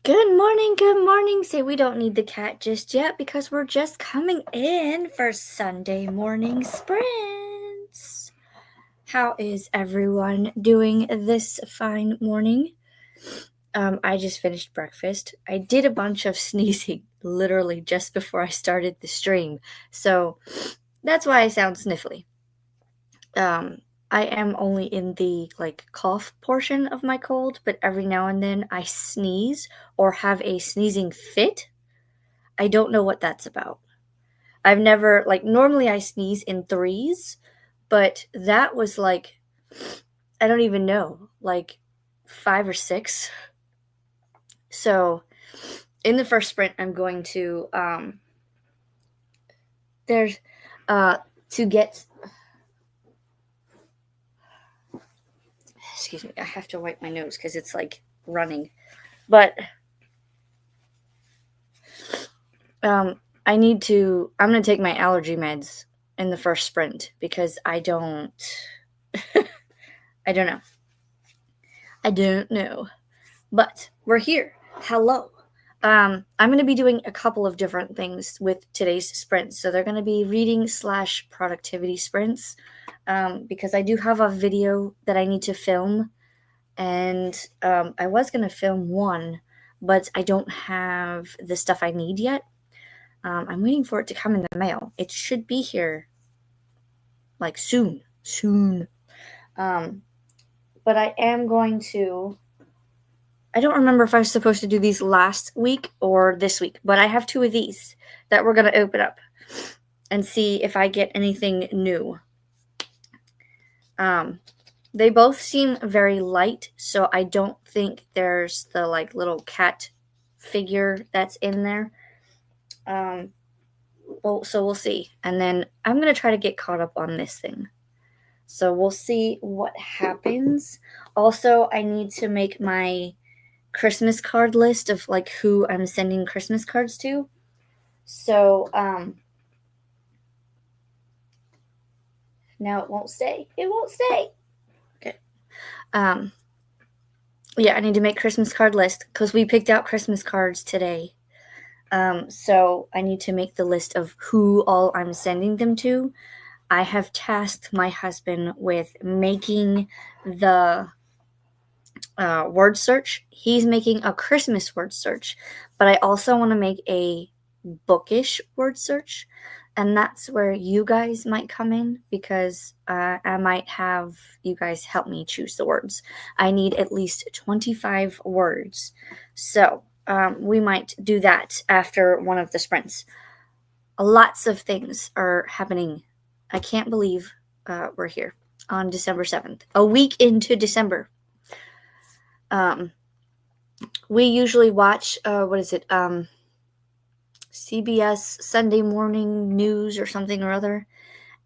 Good morning, good morning. Say we don't need the cat just yet because we're just coming in for Sunday morning sprints. How is everyone doing this fine morning? I just finished breakfast. I did a bunch of sneezing literally just before I started the stream, so that's why I sound sniffly. I am only in the cough portion of my cold, but every now and then I sneeze or have a sneezing fit. I don't know what that's about. I've never normally I sneeze in threes, but that was I don't even know, 5 or 6. So in the first sprint I'm going to there's to get excuse me, I have to wipe my nose because it's running. But I'm going to take my allergy meds in the first sprint because I don't know. I don't know. But we're here. Hello. I'm going to be doing a couple of different things with today's sprints. So they're going to be reading/productivity sprints because I do have a video that I need to film. And I was going to film one, but I don't have the stuff I need yet. I'm waiting for it to come in the mail. It should be here soon. But I am going to... I don't remember if I was supposed to do these last week or this week, but I have 2 of these that we're going to open up and see if I get anything new. They both seem very light, so I don't think there's the little cat figure that's in there. So we'll see. And then I'm going to try to get caught up on this thing. So we'll see what happens. Also, I need to make my Christmas card list of who I'm sending Christmas cards to. So now it won't stay. Okay. Yeah, I need to make Christmas card list because we picked out Christmas cards today. So I need to make the list of who all I'm sending them to. I have tasked my husband with making the word search. He's making a Christmas word search, but I also want to make a bookish word search, and that's where you guys might come in because I might have you guys help me choose the words. I need at least 25 words, so we might do that after one of the sprints. Lots of things are happening. I can't believe we're here on December 7th, a week into December. We usually watch, CBS Sunday Morning News or something or other,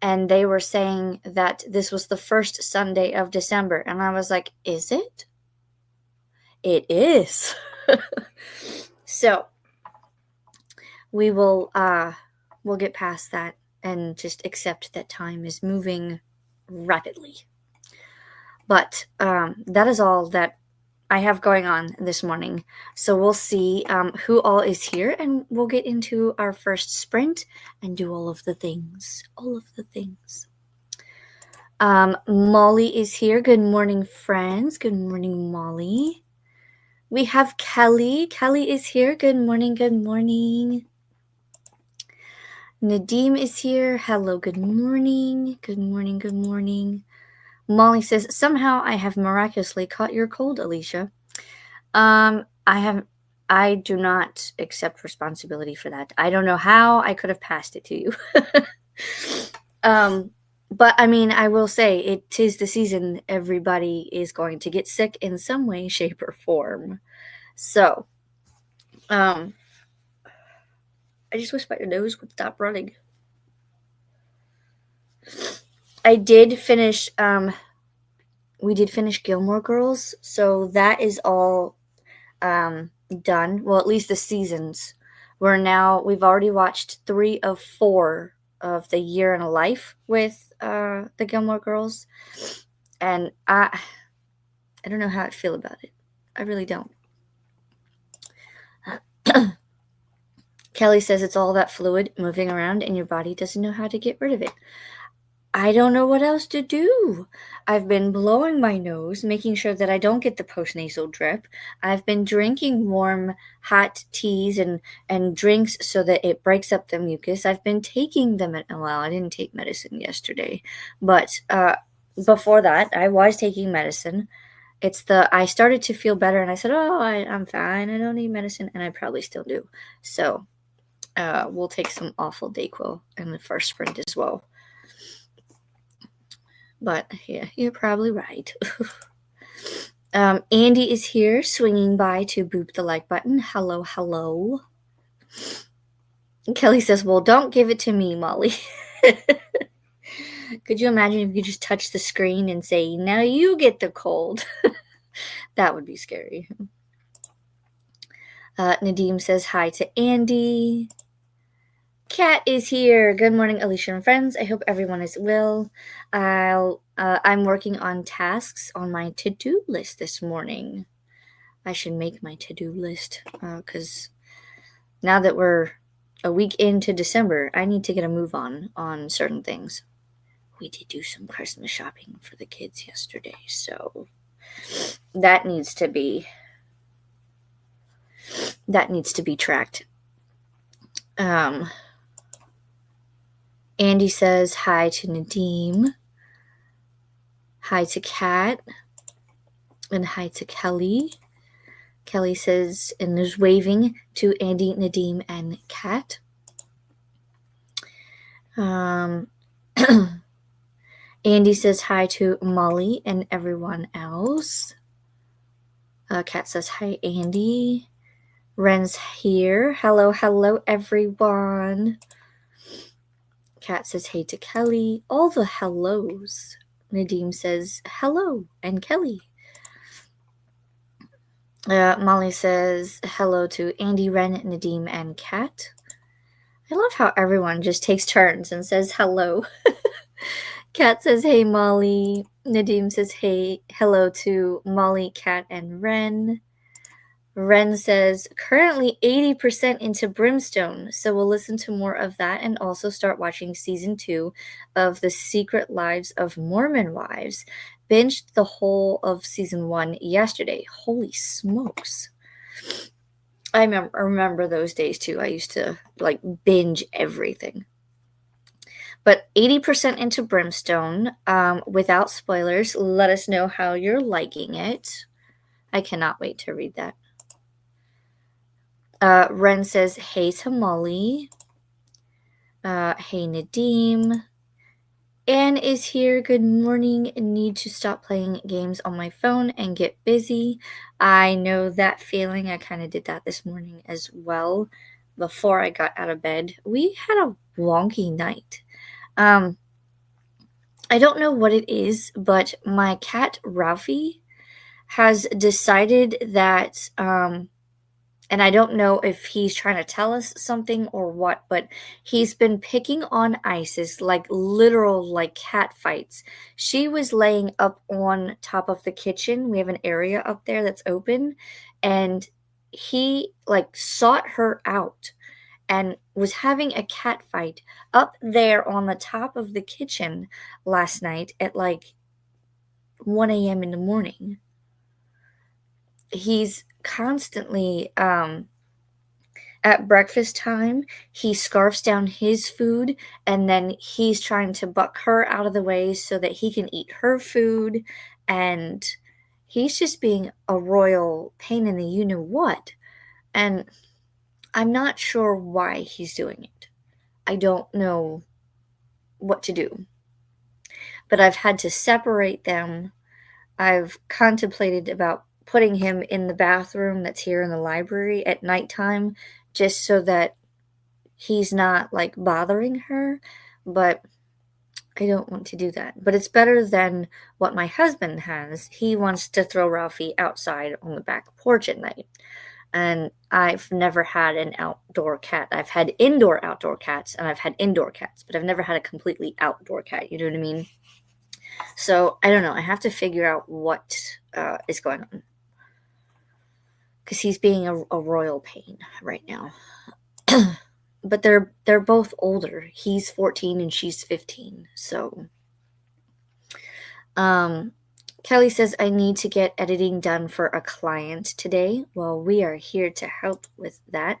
and they were saying that this was the first Sunday of December, and I was like, is it? It is. So we will we'll get past that and just accept that time is moving rapidly. But that is all that I have going on this morning. So we'll see who all is here, and we'll get into our first sprint and do all of the things. Molly is here. Good morning, friends. Good morning, Molly. We have Kelly. Kelly is here. Good morning. Nadeem is here. Hello, good morning. Good morning. Molly says, somehow I have miraculously caught your cold, Alicia. I do not accept responsibility for that. I don't know how I could have passed it to you. But I mean, I will say it is the season. Everybody is going to get sick in some way, shape, or form. So, I just wish my nose would stop running. I did finish, we did finish Gilmore Girls, so that is all done. Well, at least the seasons. We've already watched 3 of 4 of the Year in a Life with the Gilmore Girls, and I don't know how I feel about it. I really don't. Kelly says it's all that fluid moving around and your body doesn't know how to get rid of it. I don't know what else to do. I've been blowing my nose, making sure that I don't get the postnasal drip. I've been drinking warm, hot teas and drinks so that it breaks up the mucus. I've been taking them. Well, I didn't take medicine yesterday, but before that, I was taking medicine. I started to feel better, and I said, "Oh, I'm fine. I don't need medicine," and I probably still do. So we'll take some awful Dayquil in the first sprint as well. But yeah, you're probably right. Andy is here, swinging by to boop the like button. Hello, hello. And Kelly says, well, don't give it to me, Molly. Could you imagine if you just touch the screen and say, now you get the cold? That would be scary. Nadim says hi to Andy. Kat is here. Good morning, Alicia and friends. I hope everyone is well. I'm working on tasks on my to-do list this morning. I should make my to-do list because now that we're a week into December, I need to get a move on certain things. We did do some Christmas shopping for the kids yesterday, so that needs to be tracked. Andy says hi to Nadim, hi to Kat, and hi to Kelly. Kelly says and is waving to Andy, Nadim, and Kat. Andy says hi to Molly and everyone else. Kat says hi, Andy. Ren's here. Hello, hello, everyone. Kat says hey to Kelly. All the hellos. Nadim says hello and Kelly. Molly says hello to Andy, Ren, Nadim, and Kat. I love how everyone just takes turns and says hello. Kat says hey, Molly. Nadim says hello to Molly, Kat, and Ren. Ren says, currently 80% into Brimstone, so we'll listen to more of that and also start watching season 2 of The Secret Lives of Mormon Wives. Binged the whole of season 1 yesterday. Holy smokes. I remember those days too. I used to binge everything. But 80% into Brimstone, without spoilers. Let us know how you're liking it. I cannot wait to read that. Ren says, hey to Molly. Hey Nadim. Anne is here. Good morning. Need to stop playing games on my phone and get busy. I know that feeling. I kind of did that this morning as well before I got out of bed. We had a wonky night. I don't know what it is, but my cat Ralphie has decided that and I don't know if he's trying to tell us something or what, but he's been picking on Isis, literal cat fights. She was laying up on top of the kitchen. We have an area up there that's open, and he sought her out and was having a cat fight up there on the top of the kitchen last night at 1 a.m. in the morning. He's constantly at breakfast time, he scarfs down his food, and then he's trying to buck her out of the way so that he can eat her food, and he's just being a royal pain in the you-know-what. And I'm not sure why he's doing it. I don't know what to do. But I've had to separate them. I've contemplated about putting him in the bathroom that's here in the library at nighttime just so that he's not bothering her, but I don't want to do that. But it's better than what my husband has. He wants to throw Ralphie outside on the back porch at night. And I've never had an outdoor cat. I've had outdoor cats, and I've had indoor cats, but I've never had a completely outdoor cat. You know what I mean? So I don't know. I have to figure out what is going on. Because he's being a royal pain right now. but they're both older. He's 14 and she's 15. So Kelly says, I need to get editing done for a client today. Well, we are here to help with that.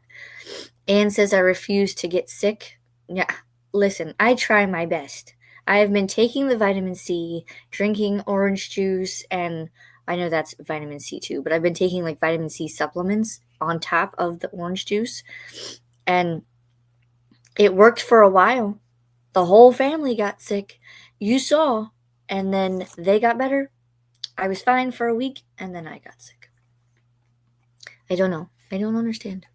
Anne says, I refuse to get sick. Yeah, listen, I try my best. I have been taking the vitamin C, drinking orange juice, and I know that's vitamin C too, but I've been taking like vitamin C supplements on top of the orange juice. And it worked for a while. The whole family got sick. You saw. And then they got better. I was fine for a week, and then I got sick. I don't know. I don't understand.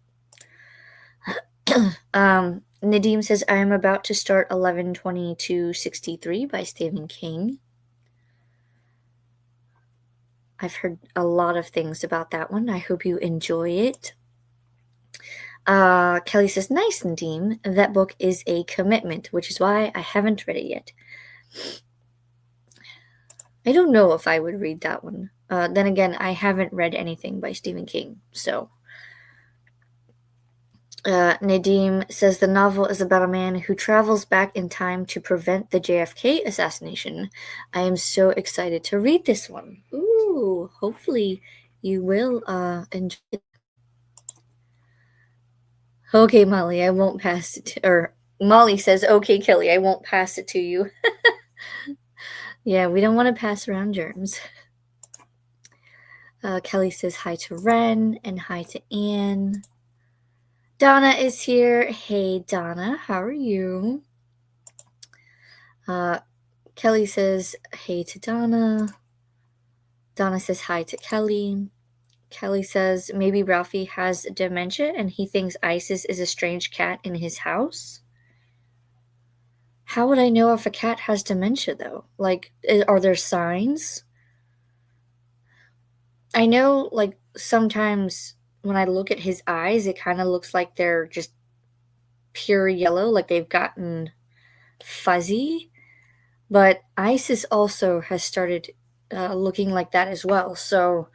Nadim says, I am about to start 11-22-63 by Stephen King. I've heard a lot of things about that one. I hope you enjoy it. Kelly says, nice, Nadim. That book is a commitment, which is why I haven't read it yet. I don't know if I would read that one. Then again, I haven't read anything by Stephen King, so. Nadim says the novel is about a man who travels back in time to prevent the JFK assassination. I am so excited to read this one. Ooh, hopefully you will enjoy it. Okay, Molly, I won't pass it or Molly says, okay, Kelly, I won't pass it to you. Yeah, we don't want to pass around germs. Kelly says hi to Ren and hi to Anne. Donna is here. Hey, Donna, how are you? Kelly says hey to Donna. Donna says hi to Kelly. Kelly says maybe Ralphie has dementia and he thinks Isis is a strange cat in his house. How would I know if a cat has dementia, though? Like, are there signs? I know, like, sometimes when I look at his eyes, it kind of looks like they're just pure yellow, like they've gotten fuzzy. But Isis also has started looking like that as well. So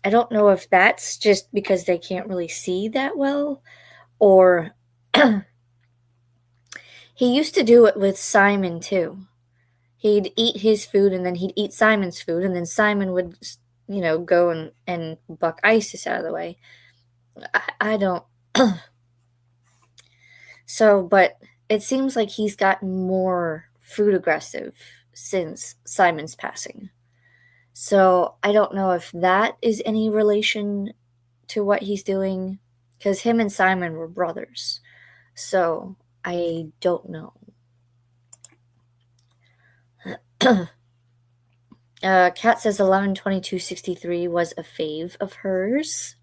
I don't know if that's just because they can't really see that well, or he used to do it with Simon too. He'd eat his food and then he'd eat Simon's food, and then Simon would, go and buck Isis out of the way. I don't. So, but it seems like he's gotten more food aggressive since Simon's passing. So I don't know if that is any relation to what he's doing, because him and Simon were brothers. So I don't know. Kat says 11-22-63 was a fave of hers.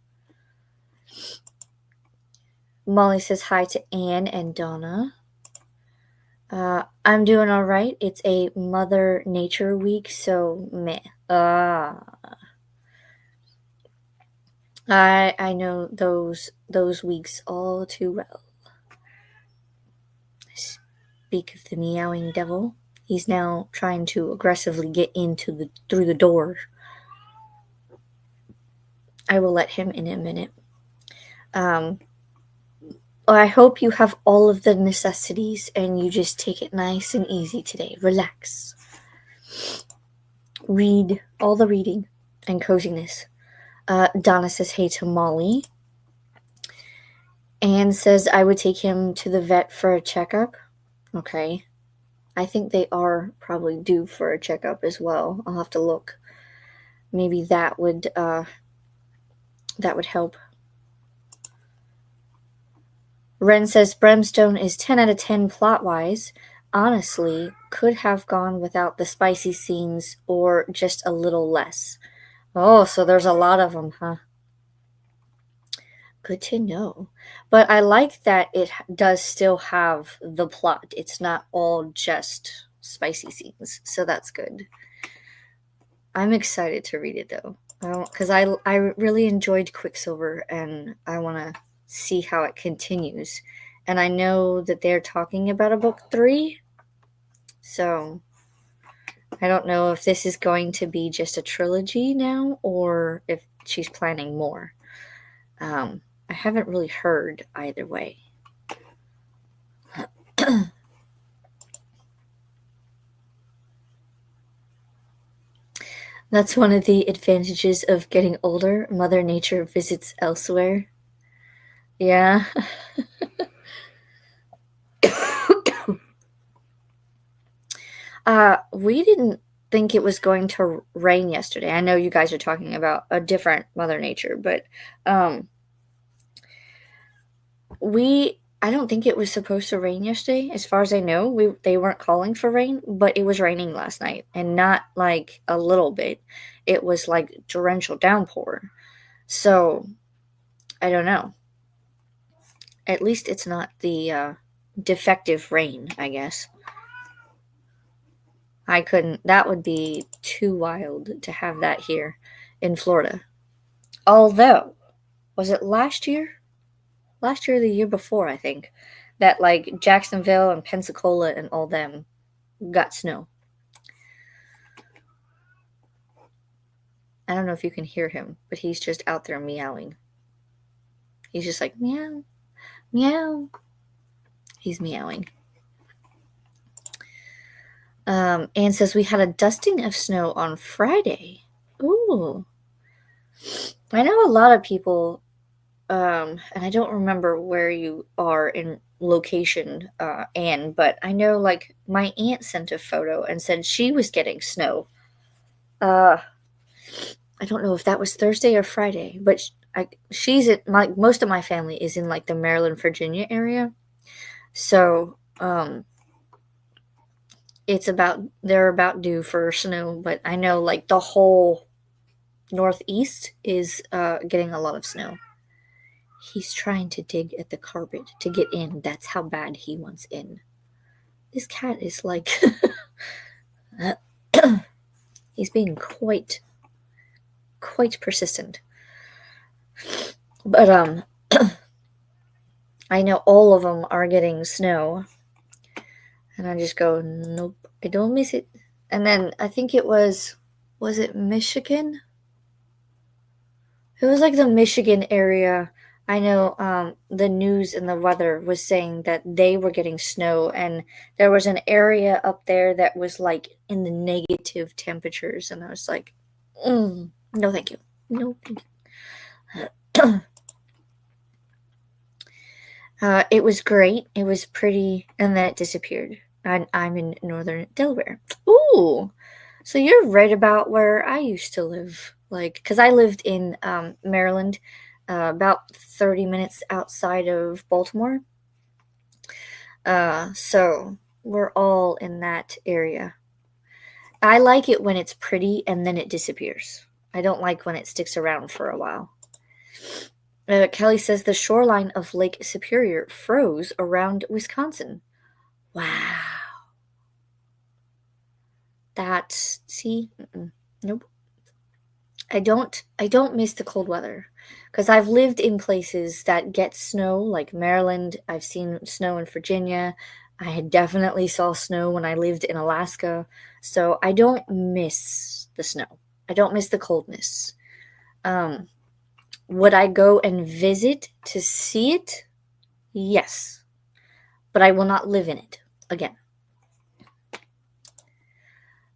Molly says hi to Anne and Donna. I'm doing all right. It's a Mother Nature week, so meh. I know those weeks all too well. Speak of the meowing devil. He's now trying to aggressively get through the door. I will let him in a minute. I hope you have all of the necessities and you just take it nice and easy today. Relax. Read all the reading and coziness. Donna says hey to Molly. Anne says I would take him to the vet for a checkup. Okay. I think they are probably due for a checkup as well. I'll have to look. Maybe that would help. Ren says Brimstone is 10 out of 10 plot-wise. Honestly, could have gone without the spicy scenes or just a little less. Oh, so there's a lot of them, huh? Good to know. But I like that it does still have the plot. It's not all just spicy scenes, so that's good. I'm excited to read it, though, because I really enjoyed Quicksilver, and I want to see how it continues. And I know that they're talking about a book 3, so I don't know if this is going to be just a trilogy now, or if she's planning more. I haven't really heard either way. That's one of the advantages of getting older. Mother Nature visits elsewhere. Yeah. We didn't think it was going to rain yesterday. I know you guys are talking about a different Mother Nature, but I don't think it was supposed to rain yesterday. As far as I know, they weren't calling for rain, but it was raining last night, and not like a little bit. It was like torrential downpour. So I don't know. At least it's not the defective rain, I guess. I couldn't. That would be too wild to have that here in Florida. Although, was it last year? Last year or the year before, I think, that like Jacksonville and Pensacola and all them got snow. I don't know if you can hear him, but he's just out there meowing. He's just like, meow, meow. He's meowing. Anne says we had a dusting of snow on Friday. Ooh. I know a lot of people, and I don't remember where you are in location, Anne, but I know like my aunt sent a photo and said she was getting snow. I don't know if that was Thursday or Friday, but she's at most of my family is in like the Maryland, Virginia area. So, they're about due for snow, but I know like the whole Northeast is getting a lot of snow. He's trying to dig at the carpet to get in. That's how bad he wants in. This cat is like he's being quite persistent. But I know all of them are getting snow. And I just go, nope, I don't miss it. And then I think it was it Michigan? It was like the Michigan area. I know the news and the weather was saying that they were getting snow, and there was an area up there that was like in the negative temperatures. And I was like, no, thank you. No, thank you. It was great. It was pretty, and then it disappeared. I'm in northern Delaware. Ooh, so you're right about where I used to live. Like, because I lived in Maryland, about 30 minutes outside of Baltimore. So we're all in that area. I like it when it's pretty and then it disappears. I don't like when it sticks around for a while. Kelly says the shoreline of Lake Superior froze around Wisconsin. Wow. Nope. I don't miss the cold weather because I've lived in places that get snow, like Maryland. I've seen snow in Virginia. I definitely saw snow when I lived in Alaska. So I don't miss the snow. I don't miss the coldness. Would I go and visit to see it? Yes. But I will not live in it again.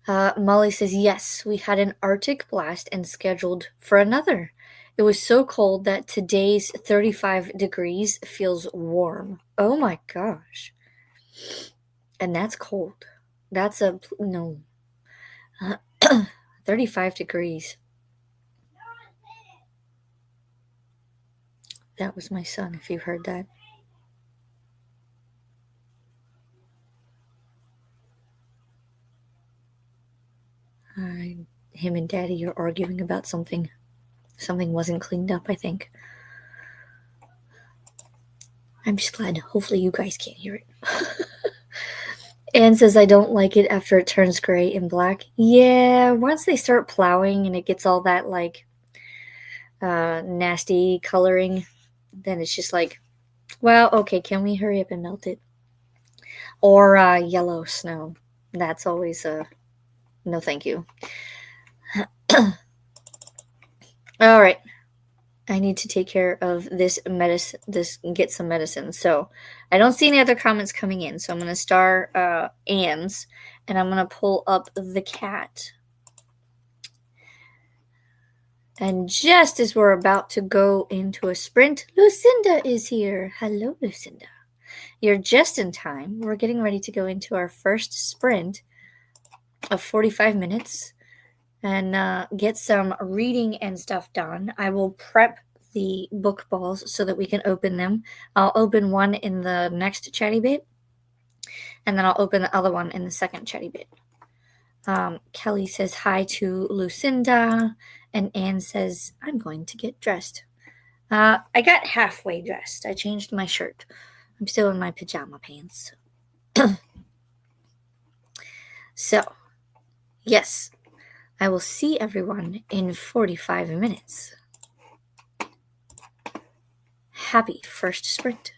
Molly says, yes, we had an Arctic blast and scheduled for another. It was so cold that today's 35 degrees feels warm. Oh my gosh. And that's cold. That's no. 35 degrees. That was my son, if you heard that. Him and Daddy are arguing about something. Something wasn't cleaned up, I think. I'm just glad. Hopefully you guys can't hear it. Anne says, I don't like it after it turns gray and black. Yeah, once they start plowing and it gets all that, like, nasty coloring, then it's just like, well, okay, can we hurry up and melt it? Or yellow snow. That's always a no thank you. All right. I need to take care of this medicine, get some medicine. So I don't see any other comments coming in. So I'm going to star Anne's, and I'm going to pull up the cat. And just as we're about to go into a sprint, Lucinda is here. Hello, Lucinda. You're just in time. We're getting ready to go into our first sprint of 45 minutes and get some reading and stuff done. I will prep the book balls so that we can open them. I'll open one in the next chatty bit, and then I'll open the other one in the second chatty bit. Kelly says hi to Lucinda, and Anne says, I'm going to get dressed. I got halfway dressed. I changed my shirt. I'm still in my pajama pants. So, yes, I will see everyone in 45 minutes. Happy first sprint.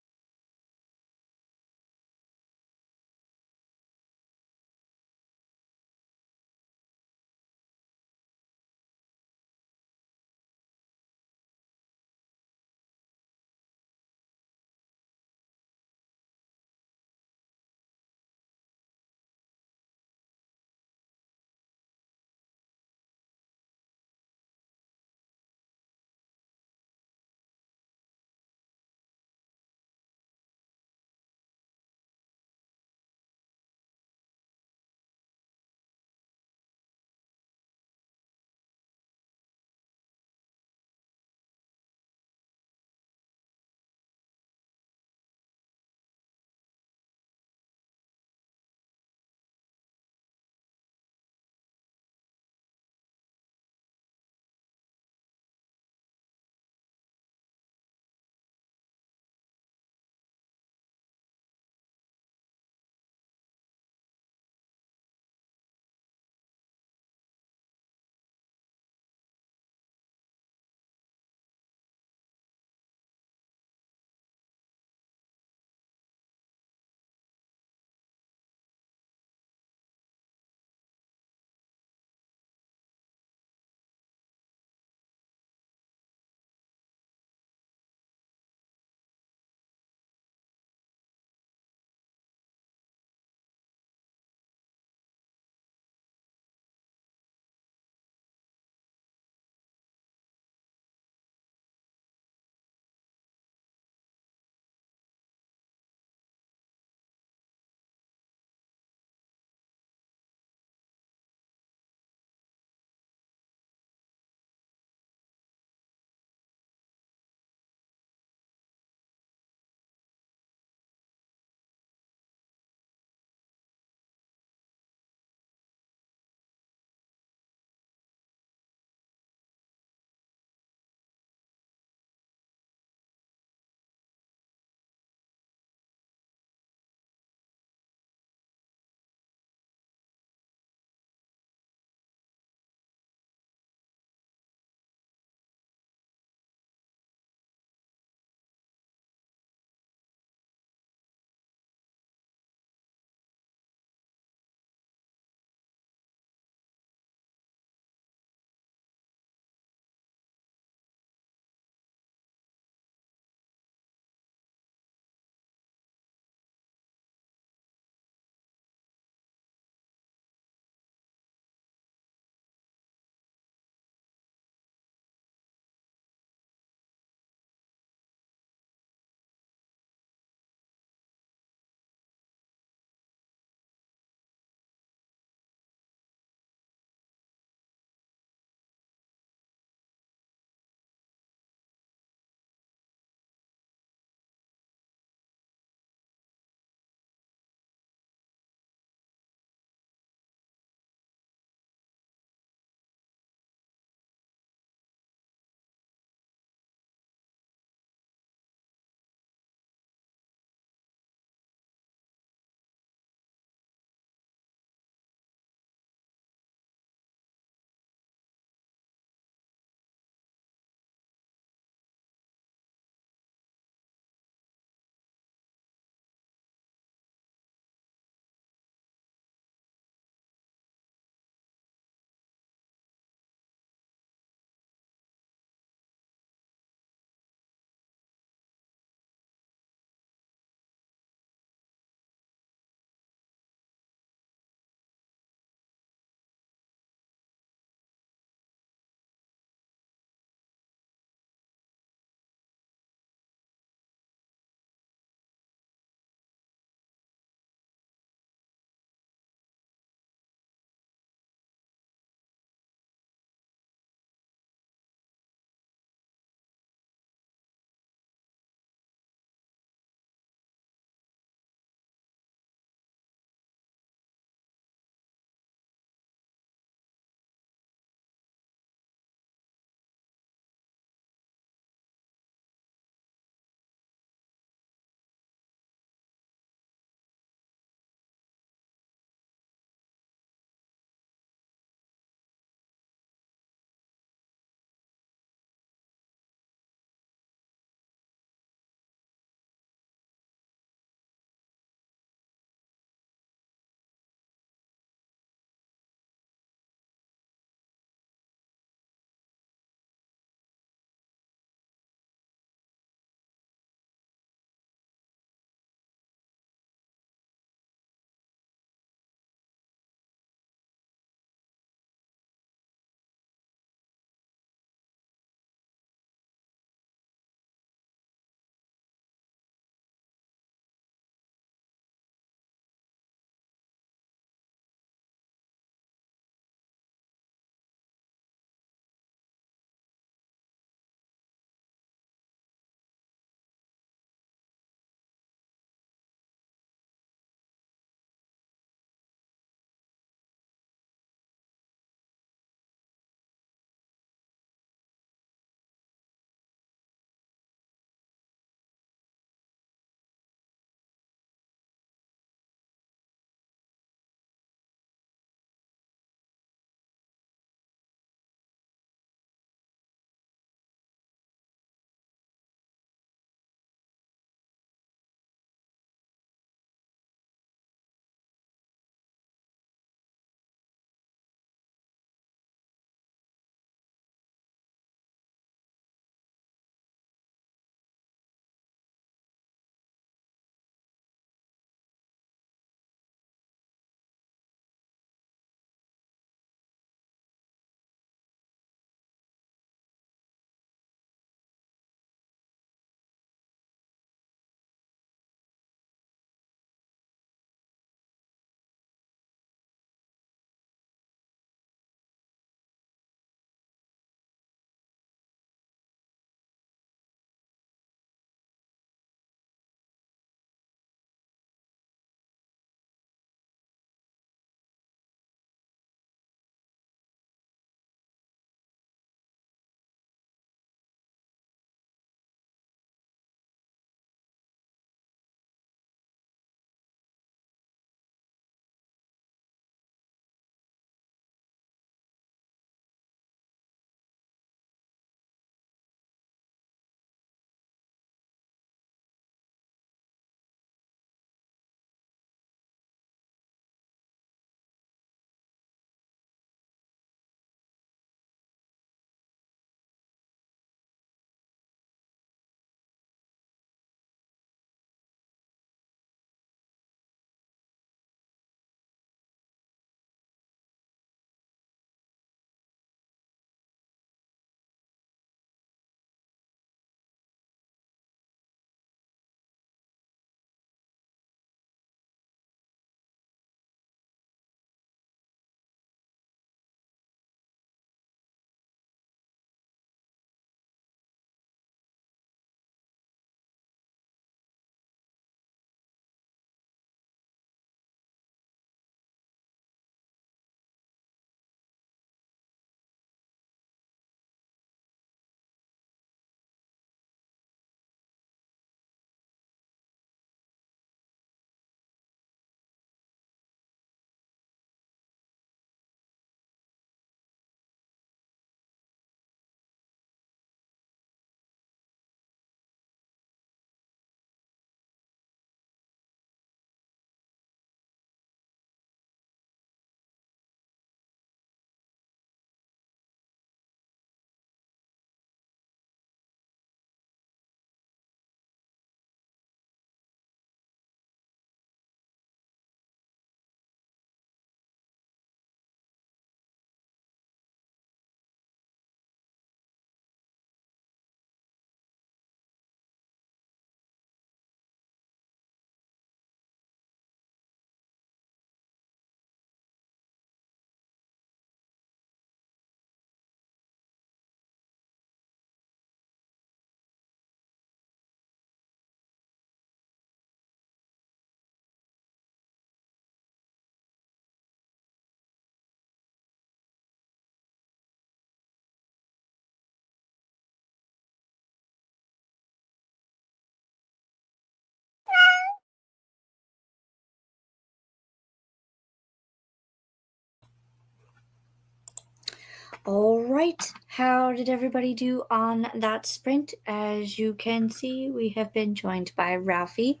All right, how did everybody do on that sprint? As you can see, we have been joined by Ralphie.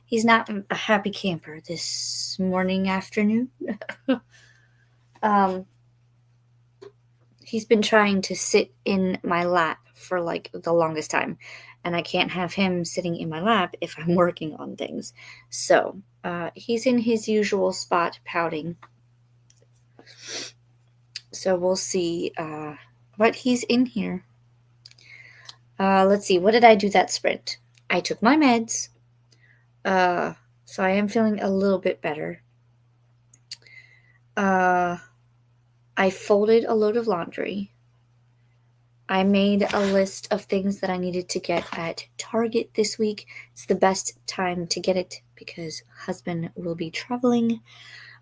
He's not a happy camper this afternoon. He's been trying to sit in my lap for like the longest time, and I can't have him sitting in my lap if I'm working on things. So he's in his usual spot pouting. So we'll see what he's in here. Let's see, what did I do that sprint? I took my meds, so I am feeling a little bit better. I folded a load of laundry. I made a list of things that I needed to get at Target this week. It's the best time to get it because husband will be traveling,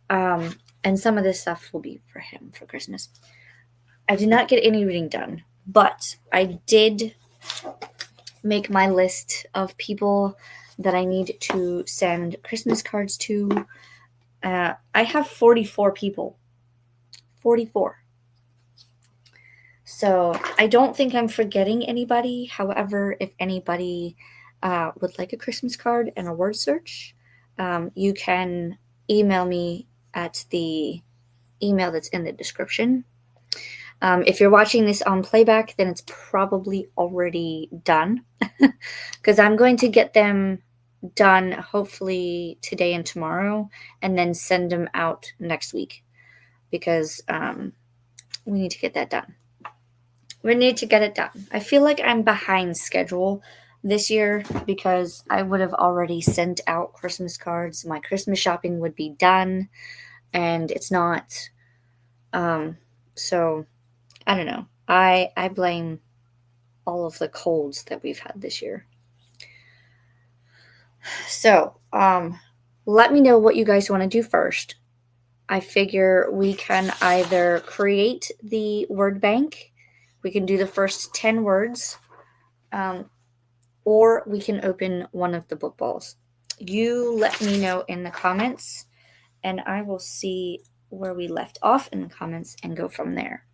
and some of this stuff will be for him for Christmas. I did not get any reading done, but I did make my list of people that I need to send Christmas cards to. I have 44 people. 44. So I don't think I'm forgetting anybody. However, if anybody would like a Christmas card and a word search, you can email me at the email that's in the description. If you're watching this on playback, then it's probably already done because I'm going to get them done hopefully today and tomorrow and then send them out next week because we need to get that done. We need to get it done. I feel like I'm behind schedule this year because I would have already sent out Christmas cards. My Christmas shopping would be done and it's not. So I don't know. I blame all of the colds that we've had this year. So, let me know what you guys want to do first. I figure we can either create the word bank, we can do the first 10 words, or we can open one of the book balls. You let me know in the comments, and I will see where we left off in the comments and go from there.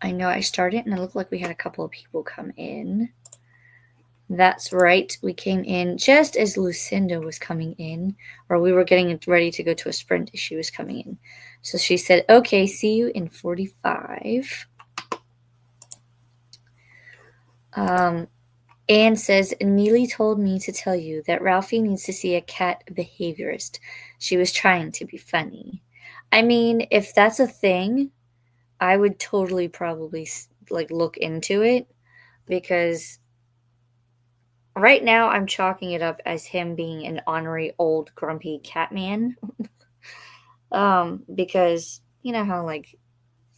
I know I started and it looked like we had a couple of people come in. That's right. We came in just as Lucinda was coming in, or we were getting ready to go to a sprint as she was coming in. So she said, okay, see you in 45. Anne says, Neely told me to tell you that Ralphie needs to see a cat behaviorist. She was trying to be funny. I mean, if that's a thing, I would totally probably look into it because right now I'm chalking it up as him being an ornery old grumpy cat man. Because you know how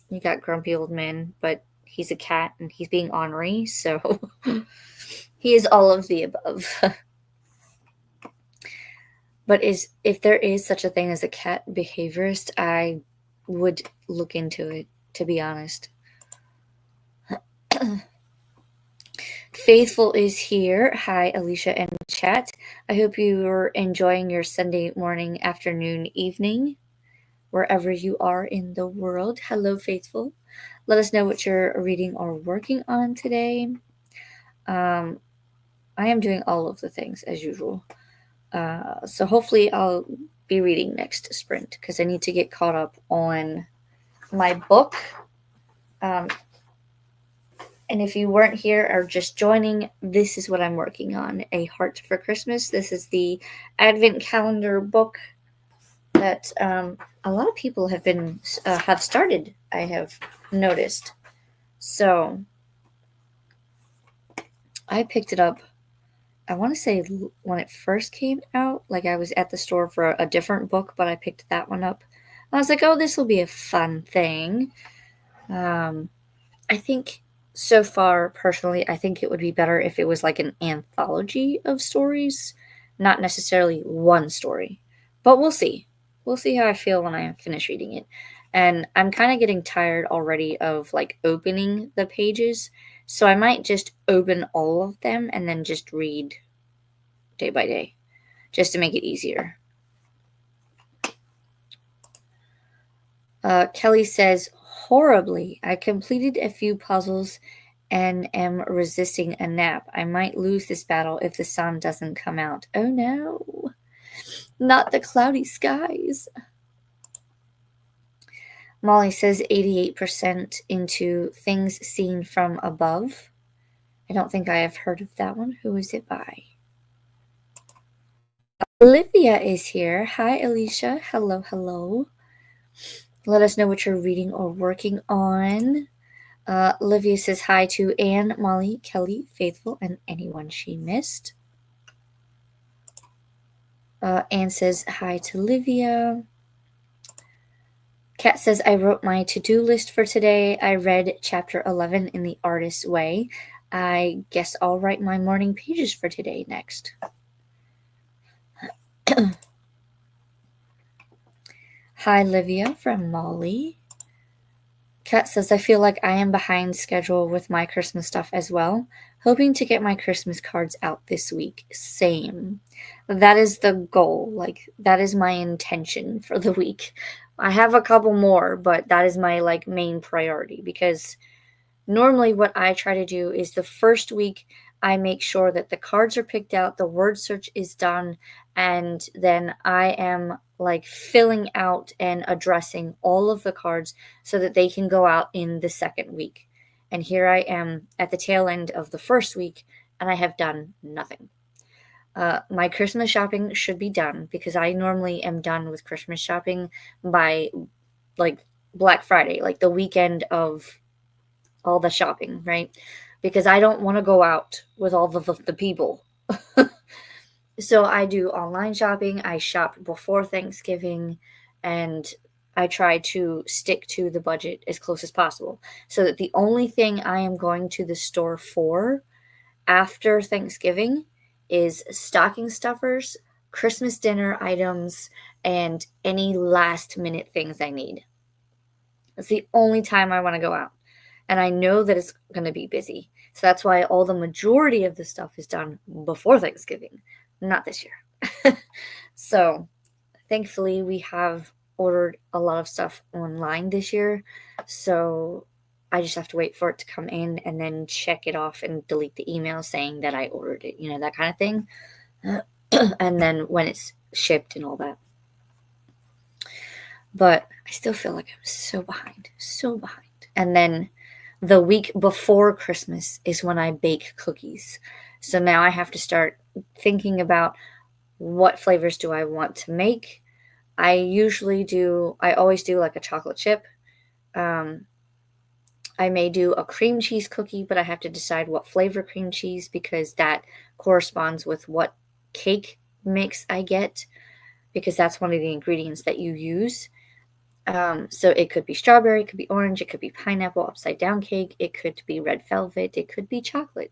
you got grumpy old men, but he's a cat and he's being ornery, so he is all of the above. But if there is such a thing as a cat behaviorist, I would look into it, to be honest. Faithful is here. Hi, Alicia and chat. I hope you are enjoying your Sunday morning, afternoon, evening, wherever you are in the world. Hello, Faithful. Let us know what you're reading or working on today. I am doing all of the things as usual. So hopefully I'll be reading next sprint because I need to get caught up on my book. And if you weren't here or just joining, this is what I'm working on, A Heart for Christmas. This is the Advent calendar book that a lot of people have started, I have noticed. So I picked it up, I want to say when it first came out, I was at the store for a different book, but I picked that one up. I was like, oh, this will be a fun thing. I think so far, personally, I think it would be better if it was like an anthology of stories, not necessarily one story. But we'll see. We'll see how I feel when I finish reading it. And I'm kind of getting tired already of opening the pages. So I might just open all of them and then just read day by day, just to make it easier. Kelly says, horribly. I completed a few puzzles and am resisting a nap. I might lose this battle if the sun doesn't come out. Oh no, not the cloudy skies. Molly says 88% into Things Seen from Above. I don't think I have heard of that one. Who is it by? Olivia is here. Hi, Alicia. Hello, hello. Let us know what you're reading or working on. Olivia says hi to Anne, Molly, Kelly, Faithful, and anyone she missed. Anne says hi to Livia. Kat says, I wrote my to-do list for today. I read chapter 11 in the artist's way. I guess I'll write my morning pages for today next. Hi, Livia from Molly. Kat says, I feel like I am behind schedule with my Christmas stuff as well. Hoping to get my Christmas cards out this week. Same. That is the goal. Like, that is my intention for the week. I have a couple more, but that is my, like, main priority because normally what I try to do is the first week I make sure that the cards are picked out, the word search is done, and then I am like filling out and addressing all of the cards so that they can go out in the second week. And here I am at the tail end of the first week and I have done nothing. My Christmas shopping should be done because I normally am done with Christmas shopping by like Black Friday, like the weekend of all the shopping, right? Because I don't want to go out with all the people. So I do online shopping. I shop before Thanksgiving and I try to stick to the budget as close as possible so that the only thing I am going to the store for after Thanksgiving is stocking stuffers, Christmas dinner items, and any last minute things I need. That's the only time I want to go out. And I know that it's going to be busy. So that's why all the majority of the stuff is done before Thanksgiving, not this year. So thankfully, we have ordered a lot of stuff online this year. So I just have to wait for it to come in and then check it off and delete the email saying that I ordered it, you know, that kind of thing. And then when it's shipped and all that. But I still feel like I'm so behind, so behind. And then the week before Christmas is when I bake cookies. So now I have to start thinking about what flavors do I want to make. I always do like a chocolate chip. I may do a cream cheese cookie, but I have to decide what flavor cream cheese because that corresponds with what cake mix I get because that's one of the ingredients that you use. So it could be strawberry, it could be orange, it could be pineapple upside down cake, it could be red velvet, it could be chocolate.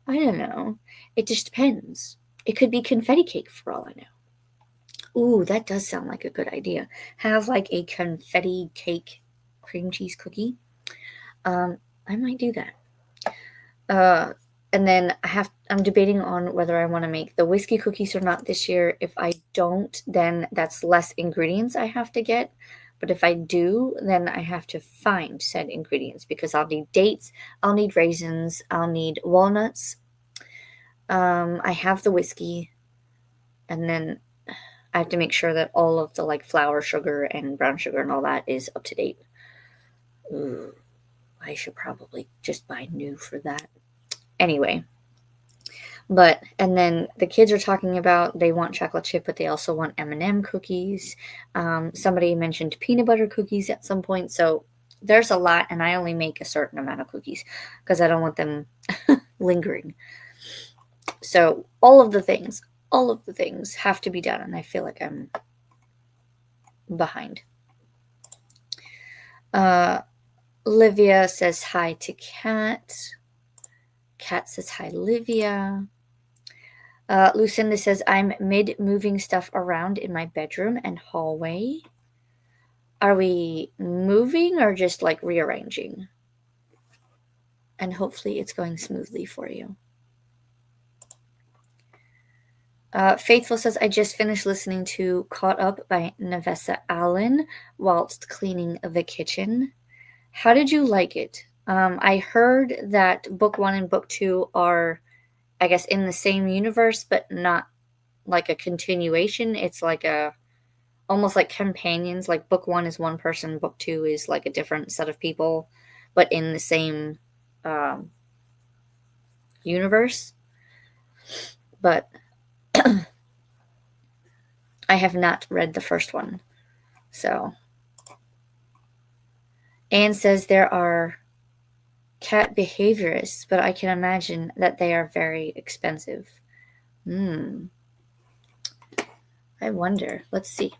I don't know. It just depends. It could be confetti cake for all I know. Ooh, that does sound like a good idea. Have like a confetti cake cream cheese cookie. I might do that. And then I'm debating on whether I want to make the whiskey cookies or not this year. If I don't, then that's less ingredients I have to get. But if I do, then I have to find said ingredients because I'll need dates, I'll need raisins, I'll need walnuts. I have the whiskey, and then I have to make sure that all of the like flour, sugar, and brown sugar and all that is up to date. Ooh, I should probably just buy new for that. Anyway. And then the kids are talking about they want chocolate chip, but they also want M&M cookies. Somebody mentioned peanut butter cookies at some point. So there's a lot, and I only make a certain amount of cookies because I don't want them lingering. So all of the things have to be done, and I feel like I'm behind. Livia says hi to Kat. Kat says hi, Livia. Lucinda says, I'm moving stuff around in my bedroom and hallway. Are we moving or just like rearranging? And hopefully it's going smoothly for you. Faithful says, I just finished listening to Caught Up by Nevessa Allen whilst cleaning the kitchen. How did you like it? I heard that book 1 and book 2 are, I guess, in the same universe, but not like a continuation. It's like almost like companions. Like book 1 is one person, book 2 is like a different set of people, but in the same universe. But I have not read the first one. So Anne says there are cat behaviorists, but I can imagine that they are very expensive. I wonder. Let's see.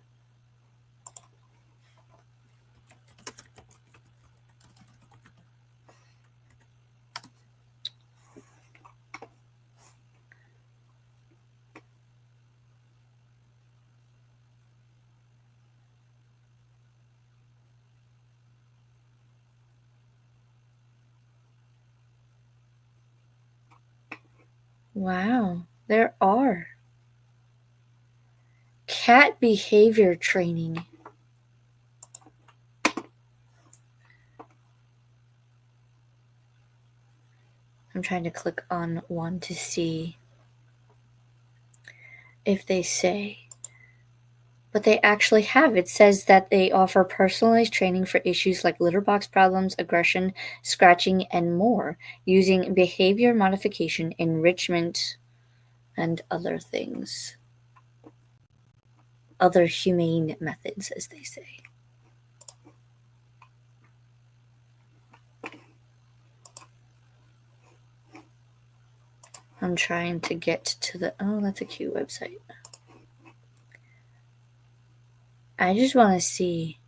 Wow, there are. Cat behavior training. I'm trying to click on one to see if they say. But they actually have. It says that they offer personalized training for issues like litter box problems, aggression, scratching, and more, using behavior modification, enrichment, and other things. Other humane methods, as they say. I'm trying to get to the... Oh, that's a cute website. I just want to see.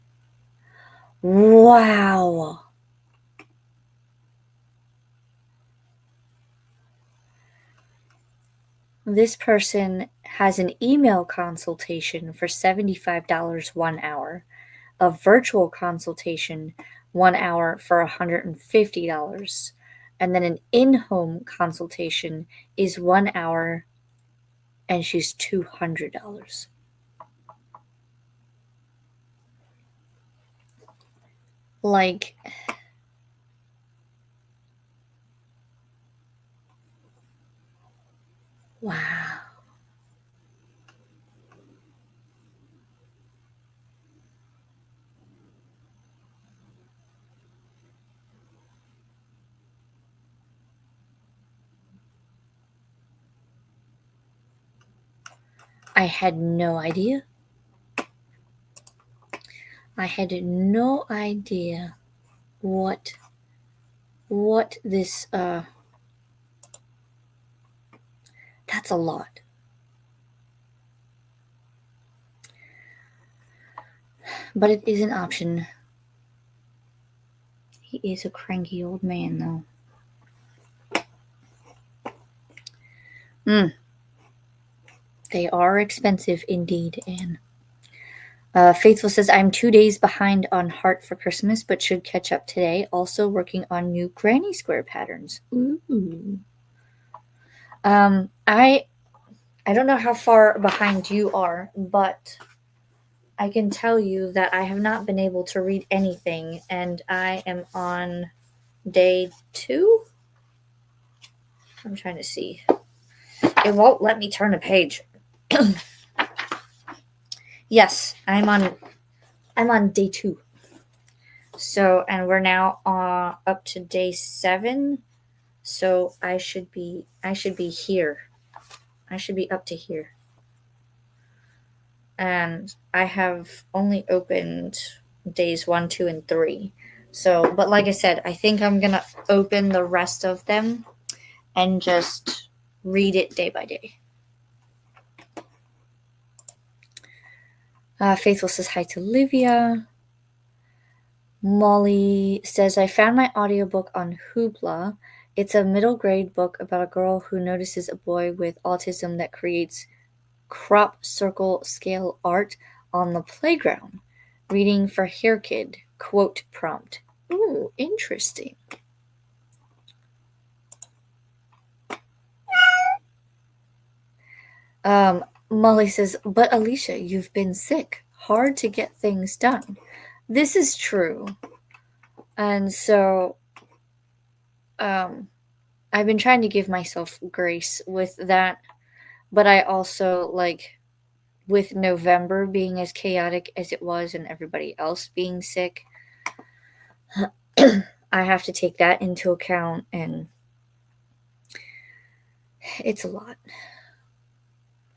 Wow. This person has an email consultation for $75 1 hour, a virtual consultation 1 hour for $150, and then an in-home consultation is 1 hour and she's $200. Like, wow. I had no idea. I had no idea what this that's a lot. But it is an option. He is a cranky old man, though. They are expensive indeed, Anne. Faithful says, I'm 2 days behind on Heart for Christmas, but should catch up today. Also working on new granny square patterns. Ooh. I don't know how far behind you are, but I can tell you that I have not been able to read anything, and I am on day 2. I'm trying to see. It won't let me turn a page. Yes, I'm on day 2. So, and we're now up to day 7. So I should be here. I should be up to here. And I have only opened days 1, 2, and 3. So, but like I said, I think I'm going to open the rest of them and just read it day by day. Faithful says hi to Livia. Molly says, I found my audiobook on Hoopla. It's a middle grade book about a girl who notices a boy with autism that creates crop circle scale art on the playground. Reading for Hair Kid. Quote prompt. Ooh, interesting. Molly says, but Alicia, you've been sick. Hard to get things done. This is true. And so, I've been trying to give myself grace with that. But I also, like, with November being as chaotic as it was and everybody else being sick, I have to take that into account, and it's a lot.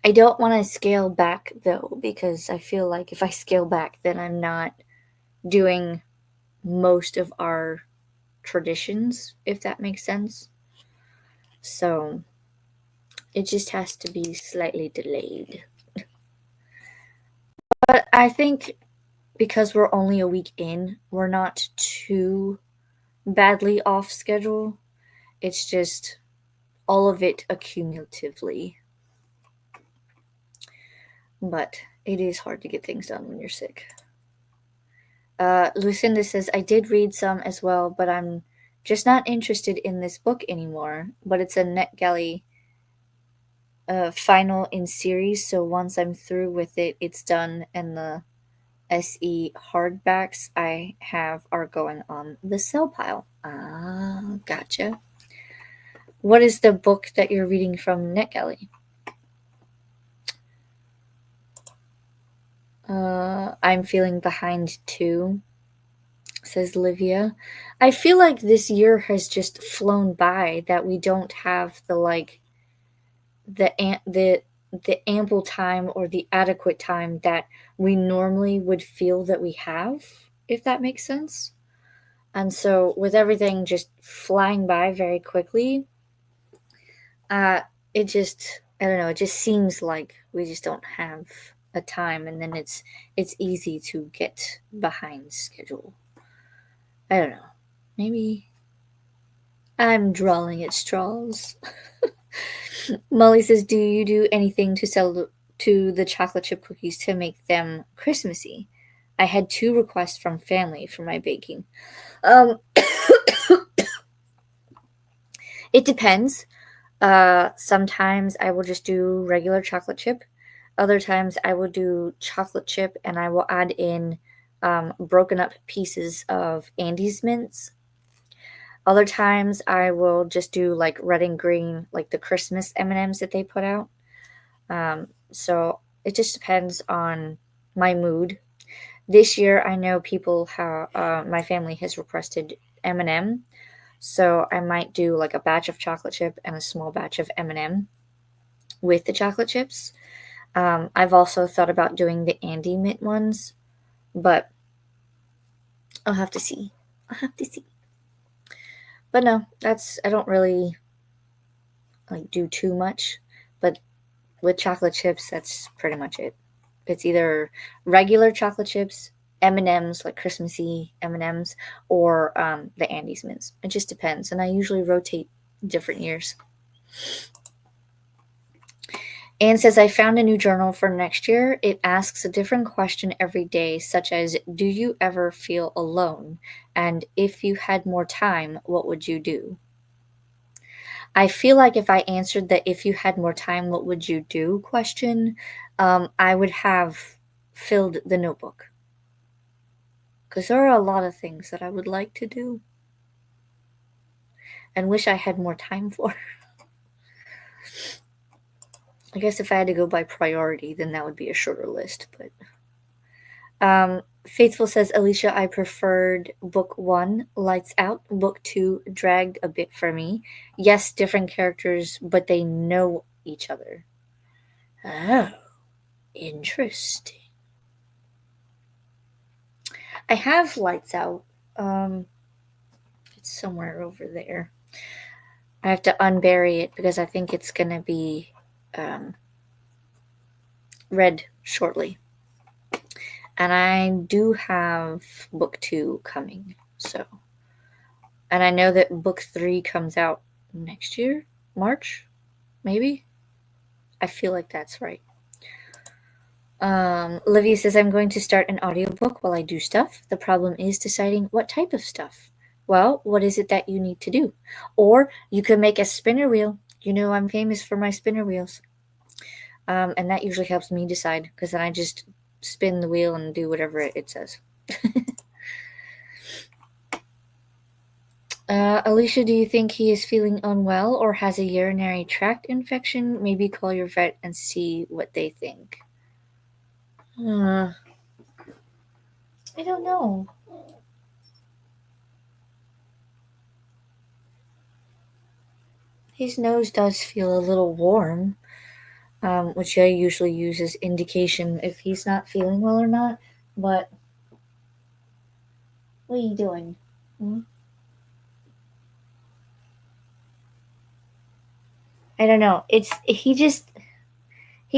I don't want to scale back, though, because I feel like if I scale back, then I'm not doing most of our traditions, if that makes sense. So it just has to be slightly delayed. But I think because we're only a week in, we're not too badly off schedule. It's just all of it accumulatively. But it is hard to get things done when you're sick. Lucinda says, I did read some as well, but I'm just not interested in this book anymore. But it's a NetGalley final in series, so once I'm through with it, it's done, and the SE hardbacks I have are going on the sell pile. Ah, gotcha. What is the book that you're reading from NetGalley? I'm feeling behind too, says Livia. I feel like this year has just flown by, that we don't have the ample time or the adequate time that we normally would feel that we have, if that makes sense. And so with everything just flying by very quickly, it just, I don't know, it just seems like we just don't have a time, and then it's easy to get behind schedule. I don't know. Maybe I'm drawing at straws. Molly says, do you do anything to sell to the chocolate chip cookies to make them Christmassy? I had 2 requests from family for my baking. It depends. Sometimes I will just do regular chocolate chip. Other times I will do chocolate chip and I will add in broken up pieces of Andes mints. Other times I will just do like red and green, like the Christmas M&Ms that they put out. So it just depends on my mood. This year I know people have, my family has requested M&M. So I might do like a batch of chocolate chip and a small batch of M&M with the chocolate chips. I've also thought about doing the Andy Mint ones, but I'll have to see. But no, I don't really like do too much. But with chocolate chips, that's pretty much it. It's either regular chocolate chips, M&Ms, like Christmassy M&Ms, or the Andes Mints. It just depends, and I usually rotate different years. Anne says, I found a new journal for next year. It asks a different question every day, such as, do you ever feel alone? And if you had more time, what would you do? I feel like if I answered the if you had more time, what would you do question, I would have filled the notebook. Because there are a lot of things that I would like to do and wish I had more time for. I guess if I had to go by priority, then that would be a shorter list. But Faithful says, Alicia, I preferred book 1, Lights Out. Book 2 dragged a bit for me. Yes, different characters, but they know each other. Oh, interesting. I have Lights Out. It's somewhere over there. I have to unbury it because I think it's going to be read shortly. And I do have book 2 coming. So, and I know that book 3 comes out next year, March, maybe. I feel like that's right. Livia says, I'm going to start an audiobook while I do stuff. The problem is deciding what type of stuff. Well, what is it that you need to do? Or you could make a spinner wheel. You know, I'm famous for my spinner wheels. And that usually helps me decide, because then I just spin the wheel and do whatever it says. Alicia, do you think he is feeling unwell or has a urinary tract infection? Maybe call your vet and see what they think. I don't know. His nose does feel a little warm, which I usually use as indication if he's not feeling well or not. But what are you doing? I don't know. He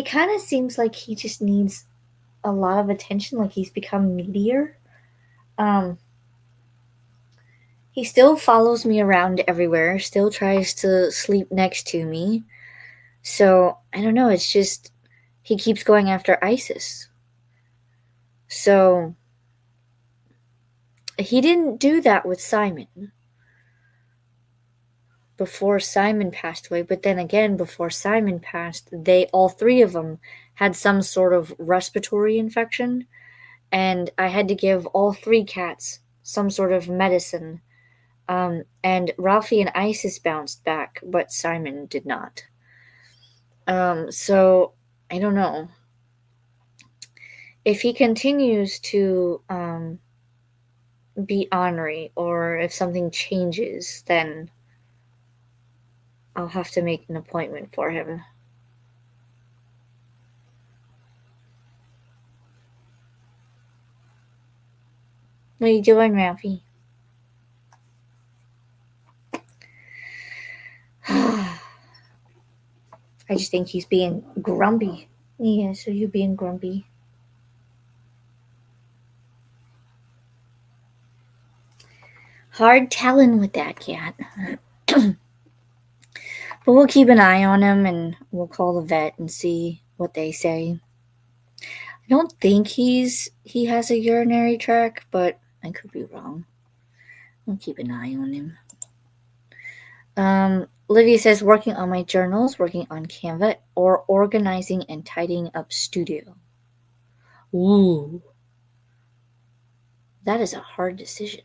kind of seems like he just needs a lot of attention, like he's become needier. He still follows me around everywhere, still tries to sleep next to me. So, I don't know, it's just he keeps going after Isis. So, he didn't do that with Simon before Simon passed away, but then again, before Simon passed, all three of them had some sort of respiratory infection, and I had to give all three cats some sort of medicine. And Ralphie and Isis bounced back, but Simon did not. So I don't know. If he continues to be ornery, or if something changes, then I'll have to make an appointment for him. What are you doing, Ralphie? I just think he's being grumpy. Yeah, so you're being grumpy. Hard telling with that cat. But we'll keep an eye on him, and we'll call the vet and see what they say. I don't think he has a urinary tract, but I could be wrong. We'll keep an eye on him. Olivia says, working on my journals, working on Canva, or organizing and tidying up studio. Ooh. That is a hard decision.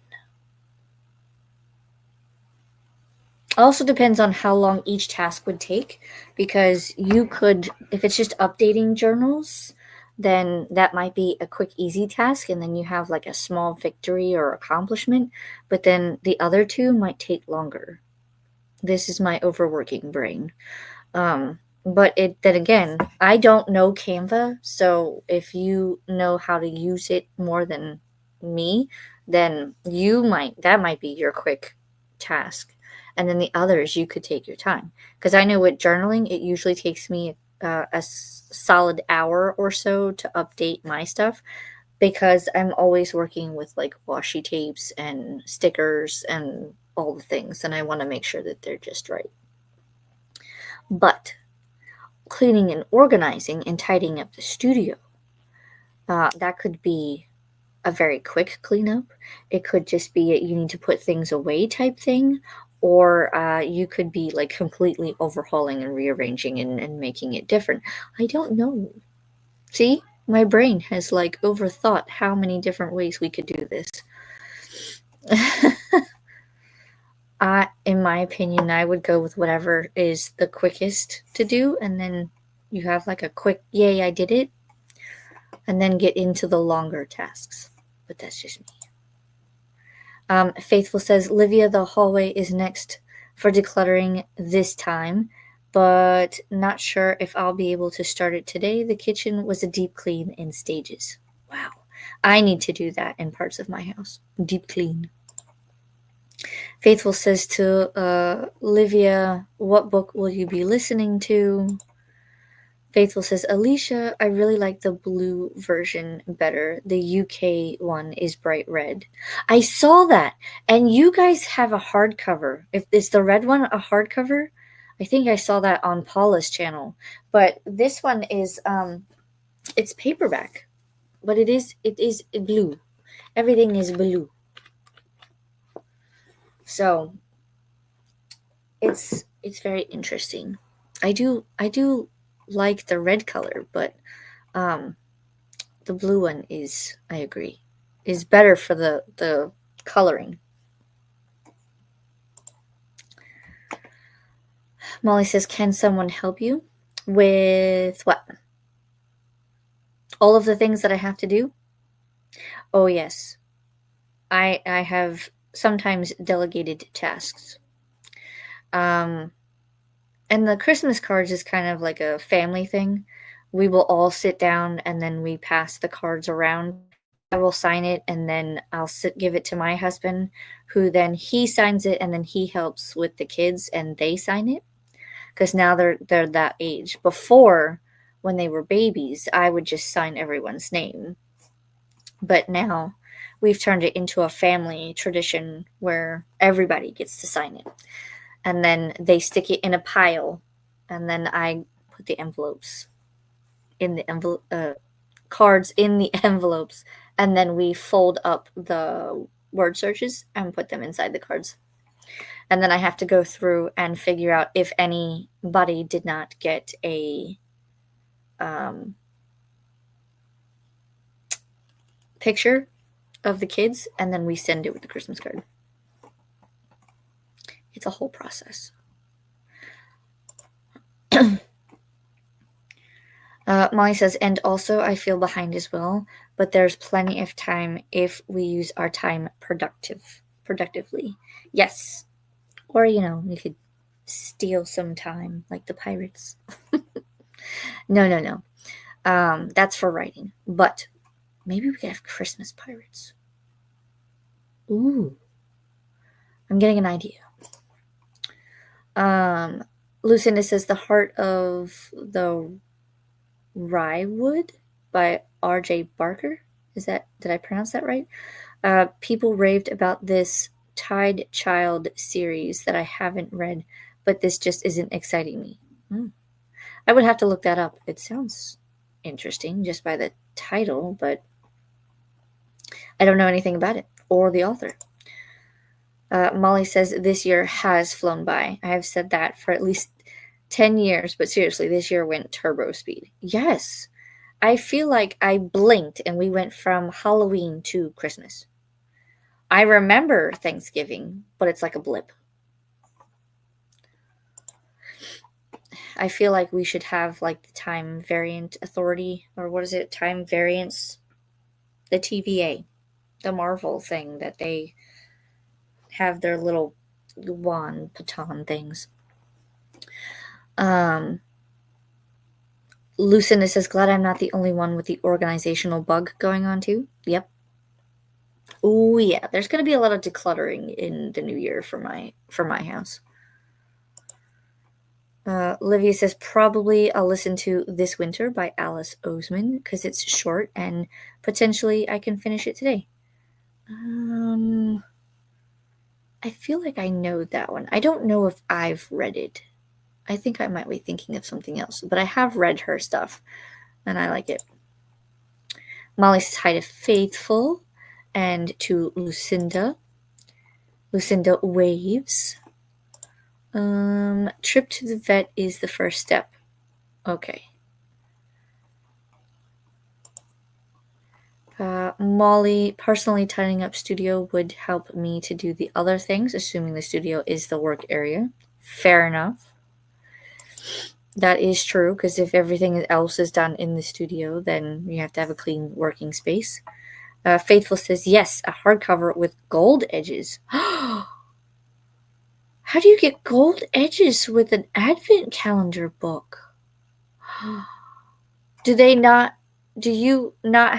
Also depends on how long each task would take, because you could, if it's just updating journals, then that might be a quick, easy task, and then you have like a small victory or accomplishment, but then the other two might take longer. This is my overworking brain. But then again, I don't know Canva, so if you know how to use it more than me, then that might be your quick task. And then the others, you could take your time. Because I know with journaling, it usually takes me a solid hour or so to update my stuff, because I'm always working with like washi tapes and stickers and all the things, and I want to make sure that they're just right. But cleaning and organizing and tidying up the studio, that could be a very quick cleanup. It could just be you need to put things away type thing, or you could be like completely overhauling and rearranging and making it different. I don't know. See, my brain has like overthought how many different ways we could do this. In my opinion, I would go with whatever is the quickest to do, and then you have like a quick, yay, I did it, and then get into the longer tasks. But that's just me. Faithful says, Livia, the hallway is next for decluttering this time, but not sure if I'll be able to start it today. The kitchen was a deep clean in stages. Wow. I need to do that in parts of my house. Deep clean. Faithful says to Livia, what book will you be listening to? Faithful says, Alicia, I really like the blue version better. The UK one is bright red. I saw that. And you guys have a hardcover. Is the red one a hardcover? I think I saw that on Paula's channel. But this one is it's paperback. But it is blue. Everything is blue. So it's very interesting. I do like the red color, but the blue one is, I agree, is better for the coloring. Molly says, can someone help you with what? All of the things that I have to do? Oh, yes. I have sometimes delegated tasks. And the Christmas cards is kind of like a family thing. We will all sit down and then we pass the cards around. I will sign it and then I'll give it to my husband, who then he signs it and then he helps with the kids and they sign it. Because now they're that age. Before, when they were babies, I would just sign everyone's name. But now we've turned it into a family tradition where everybody gets to sign it. And then they stick it in a pile. And then I put the envelopes in the cards in the envelopes. And then we fold up the word searches and put them inside the cards. And then I have to go through and figure out if anybody did not get a picture of the kids, and then we send it with the Christmas card. It's a whole process. Molly says, and also I feel behind as well, but there's plenty of time if we use our time productively. Yes. Or, we could steal some time like the pirates. No. That's for writing. But maybe we could have Christmas pirates. Ooh. I'm getting an idea. Lucinda says The Heart of the Ryewood by R.J. Barker. Did I pronounce that right? People raved about this Tide Child series that I haven't read, but this just isn't exciting me. I would have to look that up. It sounds interesting just by the title, but I don't know anything about it or the author. Molly says this year has flown by. I have said that for at least 10 years, but seriously, this year went turbo speed. Yes. I feel like I blinked and we went from Halloween to Christmas. I remember Thanksgiving, but it's like a blip. I feel like we should have like the Time Variant Authority, or what is it? Time Variance? The TVA. The Marvel thing that they have their little wand baton things. Lucinda says, glad I'm not the only one with the organizational bug going on too. Yep. Oh yeah, there's going to be a lot of decluttering in the new year for my house. Livia says, probably I'll listen to This Winter by Alice Oseman because it's short and potentially I can finish it today. I feel like I know that one. I don't know if I've read it. I think I might be thinking of something else, but I have read her stuff and I like it. Molly says hi to Faithful and to Lucinda. Lucinda waves. Trip to the vet is the first step. Okay. Molly, personally tidying up studio would help me to do the other things, assuming the studio is the work area. Fair enough. That is true, because if everything else is done in the studio, then you have to have a clean working space. Faithful says, yes, a hardcover with gold edges. How do you get gold edges with an advent calendar book? Do you not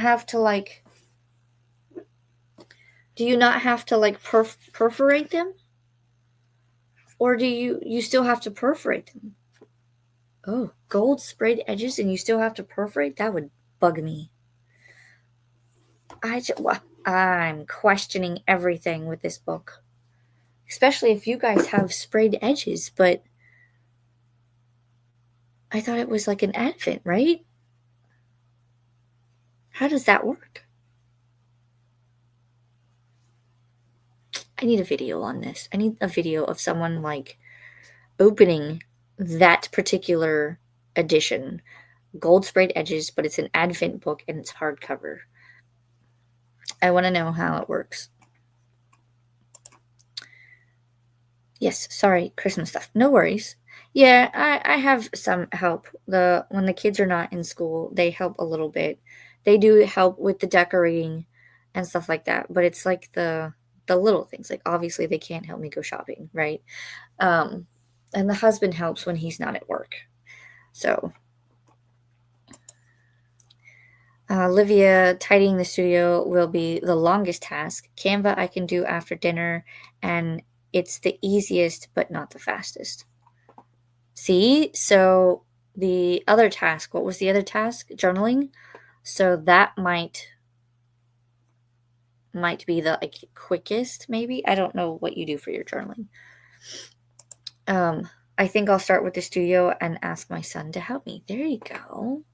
have to perforate them? Or do you still have to perforate them? Oh, gold sprayed edges and you still have to perforate? That would bug me. I'm questioning everything with this book. Especially if you guys have sprayed edges, but I thought it was like an advent, right? How does that work? I need a video on this. I need a video of someone opening that particular edition. Gold sprayed edges, but it's an Advent book and it's hardcover. I want to know how it works. Yes, sorry, Christmas stuff. No worries. Yeah, I have some help. When the kids are not in school, they help a little bit. They do help with the decorating and stuff like that, but it's like the little things. Like obviously they can't help me go shopping, right? Um and the husband helps when he's not at work. So, Olivia, tidying the studio will be the longest task. Canva I can do after dinner, and it's the easiest but not the fastest. See? So the other task, what was the other task? Journaling. So that might be the like quickest, maybe. I don't know what you do for your journaling. I think I'll start with the studio and ask my son to help me. There you go.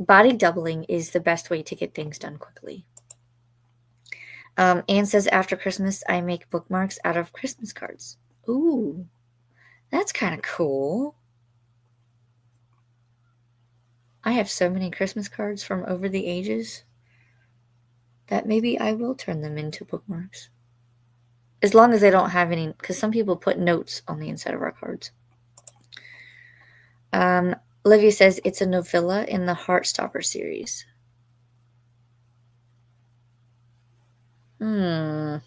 Body doubling is the best way to get things done quickly. Anne says after Christmas, I make bookmarks out of Christmas cards. Ooh, that's kind of cool. I have so many Christmas cards from over the ages that maybe I will turn them into bookmarks. As long as they don't have any, because some people put notes on the inside of our cards. Olivia says it's a novella in the Heartstopper series. I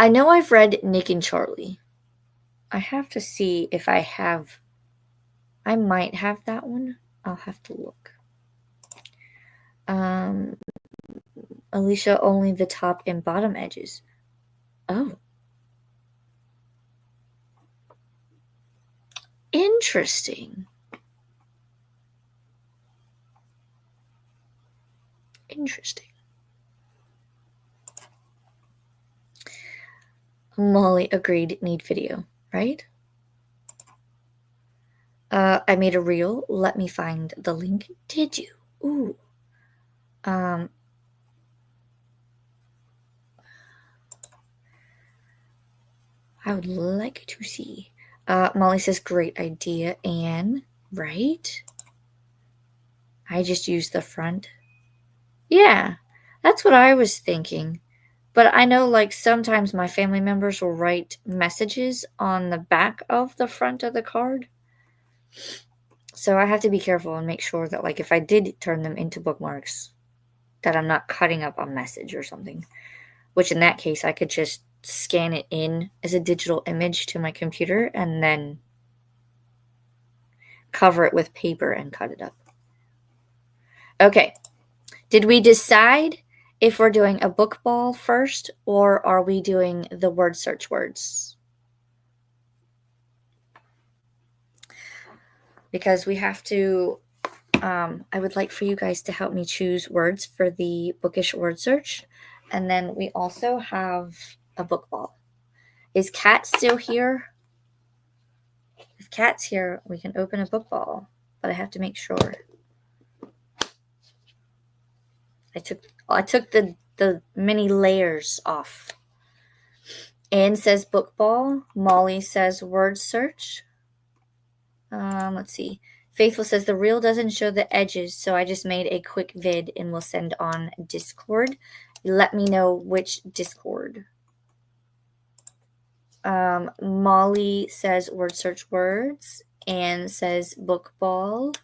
know I've read Nick and Charlie. I have to see if I have. I might have that one. I'll have to look. Alicia, only the top and bottom edges. Oh. Interesting. Molly agreed, need video, right? I made a reel. Let me find the link. Did you? Ooh. I would like to see. Molly says, great idea, Anne. Right? I just used the front. Yeah, that's what I was thinking. But I know, like, sometimes my family members will write messages on the back of the front of the card. So I have to be careful and make sure that, like, if I did turn them into bookmarks, that I'm not cutting up a message or something. Which in that case, I could just scan it in as a digital image to my computer and then cover it with paper and cut it up. Okay. Did we decide if we're doing a book ball first or are we doing the word search words? Because we have to, I would like for you guys to help me choose words for the bookish word search. And then we also have a book ball. Is Kat still here? If Kat's here, we can open a book ball, but I have to make sure. I took the mini layers off. Anne says book ball. Molly says word search. Let's see. Faithful says the reel doesn't show the edges, so I just made a quick vid and will send on Discord. Let me know which Discord. Molly says word search words. Anne says book ball.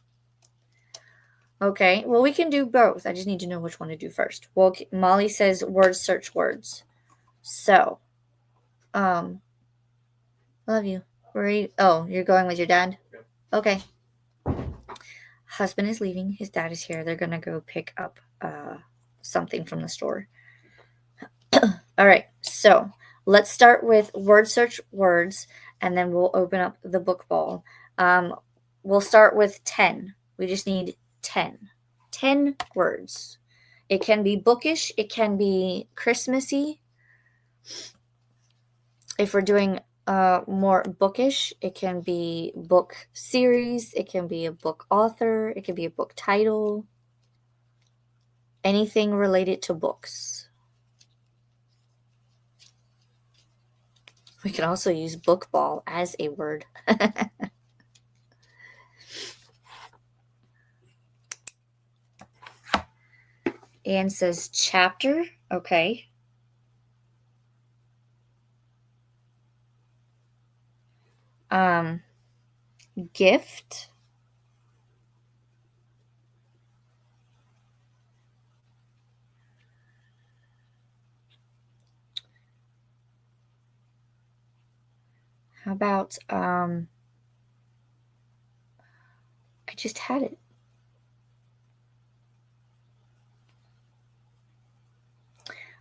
Okay, well, we can do both. I just need to know which one to do first. Well, Molly says word search words. So, love you. Where are you? Oh, you're going with your dad? Yep. Okay. Husband is leaving. His dad is here. They're going to go pick up something from the store. All right, so let's start with word search words, and then we'll open up the book ball. We'll start with 10. We just need 10. 10 words. It can be bookish. It can be Christmassy. If we're doing more bookish, it can be book series. It can be a book author. It can be a book title. Anything related to books. We can also use book ball as a word. Anne says chapter. Okay. Gift. How about I just had it.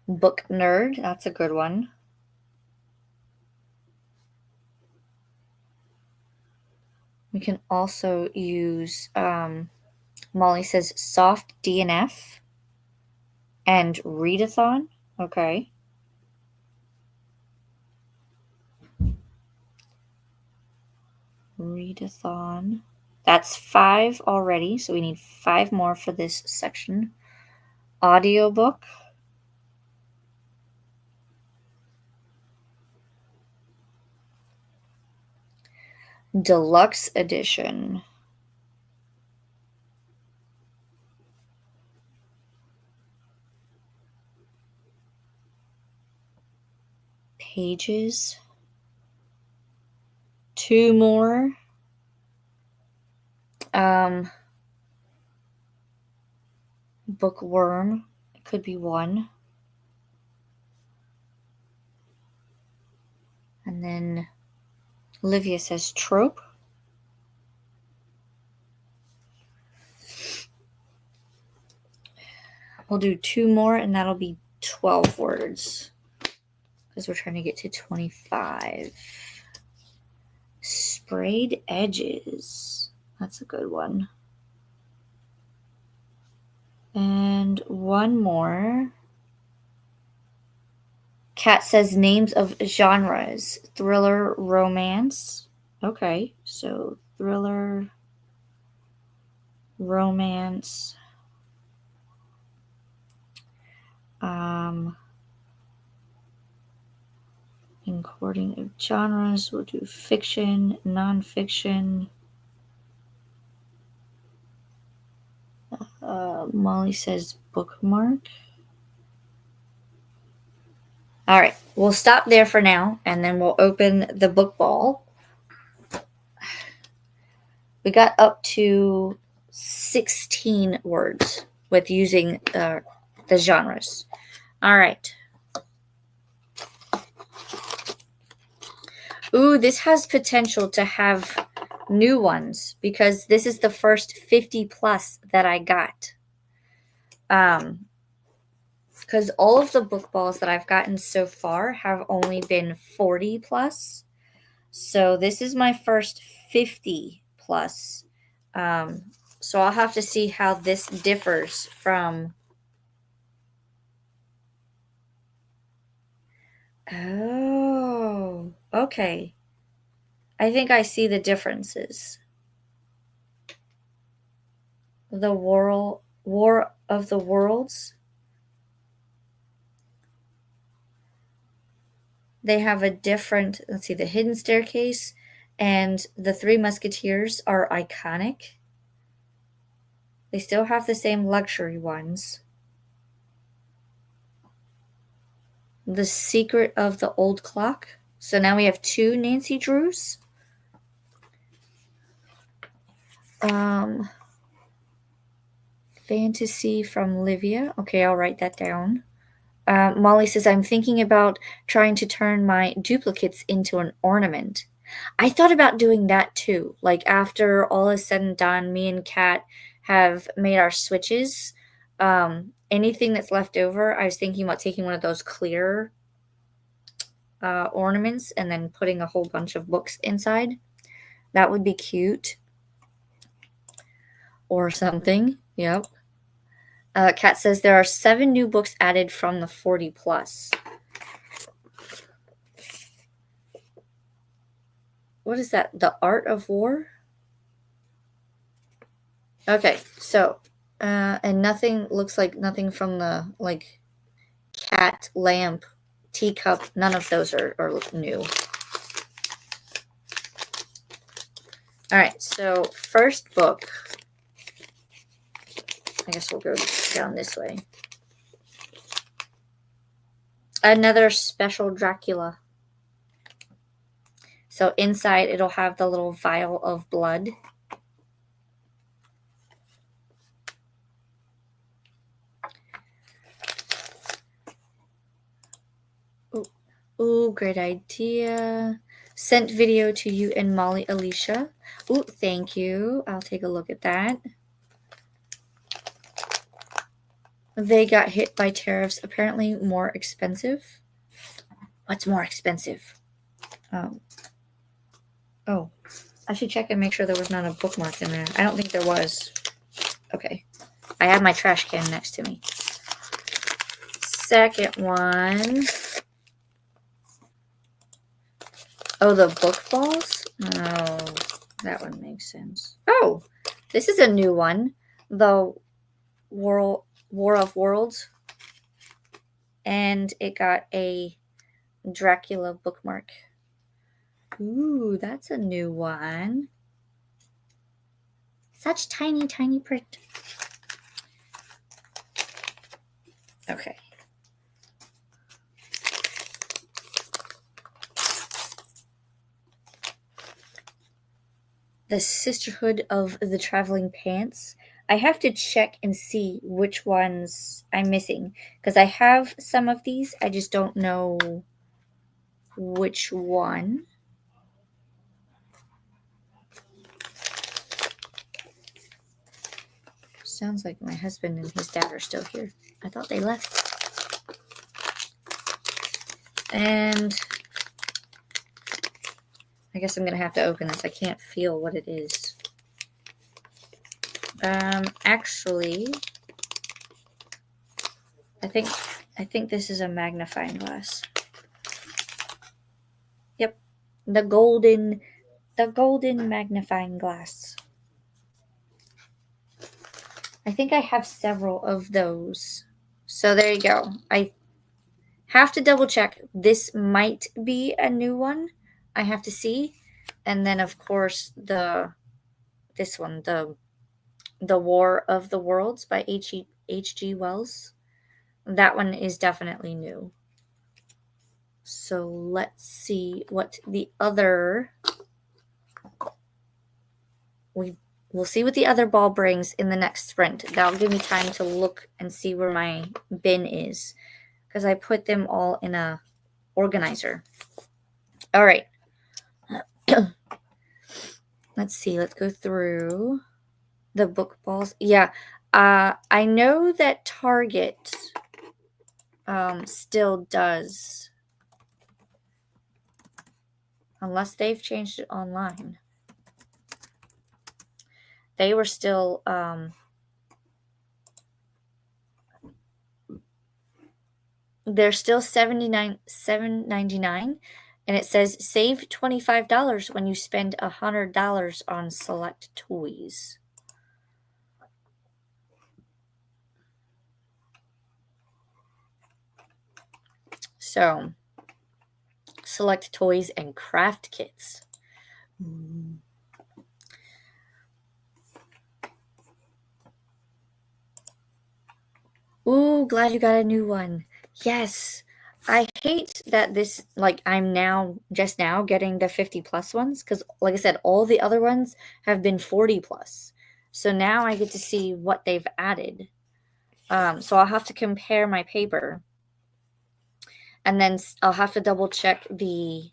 Book nerd. That's a good one. We can also use Molly says soft DNF and readathon. Okay. Readathon. That's 5 already, so we need 5 more for this section. Audiobook. Deluxe edition. Pages. 2 more. Bookworm. It could be 1. And then Olivia says trope. We'll do 2 more, and that'll be 12 words because we're trying to get to 25. Sprayed edges. That's a good one. And 1 more. Kat says names of genres. Thriller, romance. Okay, so thriller, romance. According of genres, we'll do fiction, nonfiction. Molly says bookmark. All right, we'll stop there for now, and then we'll open the book ball. We got up to 16 words with using the genres. All right. Ooh, this has potential to have new ones because this is the first 50 plus that I got. Because all of the book balls that I've gotten so far have only been 40 plus. So this is my first 50 plus. So I'll have to see how this differs from. Oh, okay. I think I see the differences. The War of the Worlds. They have a different, let's see, the Hidden Staircase and the Three Musketeers are iconic. They still have the same luxury ones. The Secret of the Old Clock. So now we have 2 Nancy Drews. Fantasy from Livia. Okay, I'll write that down. Molly says, I'm thinking about trying to turn my duplicates into an ornament. I thought about doing that too. Like after all is said and done, me and Kat have made our switches. Anything that's left over, I was thinking about taking one of those clear ornaments and then putting a whole bunch of books inside. That would be cute. Or something. Yep. Kat says there are 7 new books added from the 40 plus. What is that? The Art of War? Okay, so and nothing looks like nothing from the like cat, lamp, teacup. None of those are new. All right, so first book. I guess we'll go down this way. Another special Dracula. So inside it'll have the little vial of blood. Ooh, great idea. Sent video to you and Molly Alicia. Ooh, thank you. I'll take a look at that. They got hit by tariffs. Apparently more expensive. What's more expensive? Oh, I should check and make sure there was not a bookmark in there. I don't think there was. Okay. I have my trash can next to me. Second one. Oh, the book balls? Oh, that one makes sense. Oh, this is a new one. The War of Worlds. And it got a Dracula bookmark. Ooh, that's a new one. Such tiny, tiny print. Okay. The Sisterhood of the Traveling Pants. I have to check and see which ones I'm missing. Because I have some of these. I just don't know which one. Sounds like my husband and his dad are still here. I thought they left. And I guess I'm going to have to open this. I can't feel what it is. Actually, I think this is a magnifying glass. Yep. The golden magnifying glass. I think I have several of those. So there you go. I have to double check. This might be a new one. I have to see. And then of course this one, the War of the Worlds by H.G. Wells. That one is definitely new. So let's see what the other... We'll see what the other ball brings in the next sprint. That'll give me time to look and see where my bin is. Because I put them all in a organizer. All right. Let's see. Let's go through the book balls. Yeah. I know that Target still does. Unless they've changed it online. They were still... they're still $7.99, and it says save $25 when you spend $100 on select toys. So, select toys and craft kits. Ooh, glad you got a new one. Yes. I hate that this, like, I'm just now getting the 50 plus ones, because like I said, all the other ones have been 40 plus. So now I get to see what they've added. So I'll have to compare my paper, and then I'll have to double check the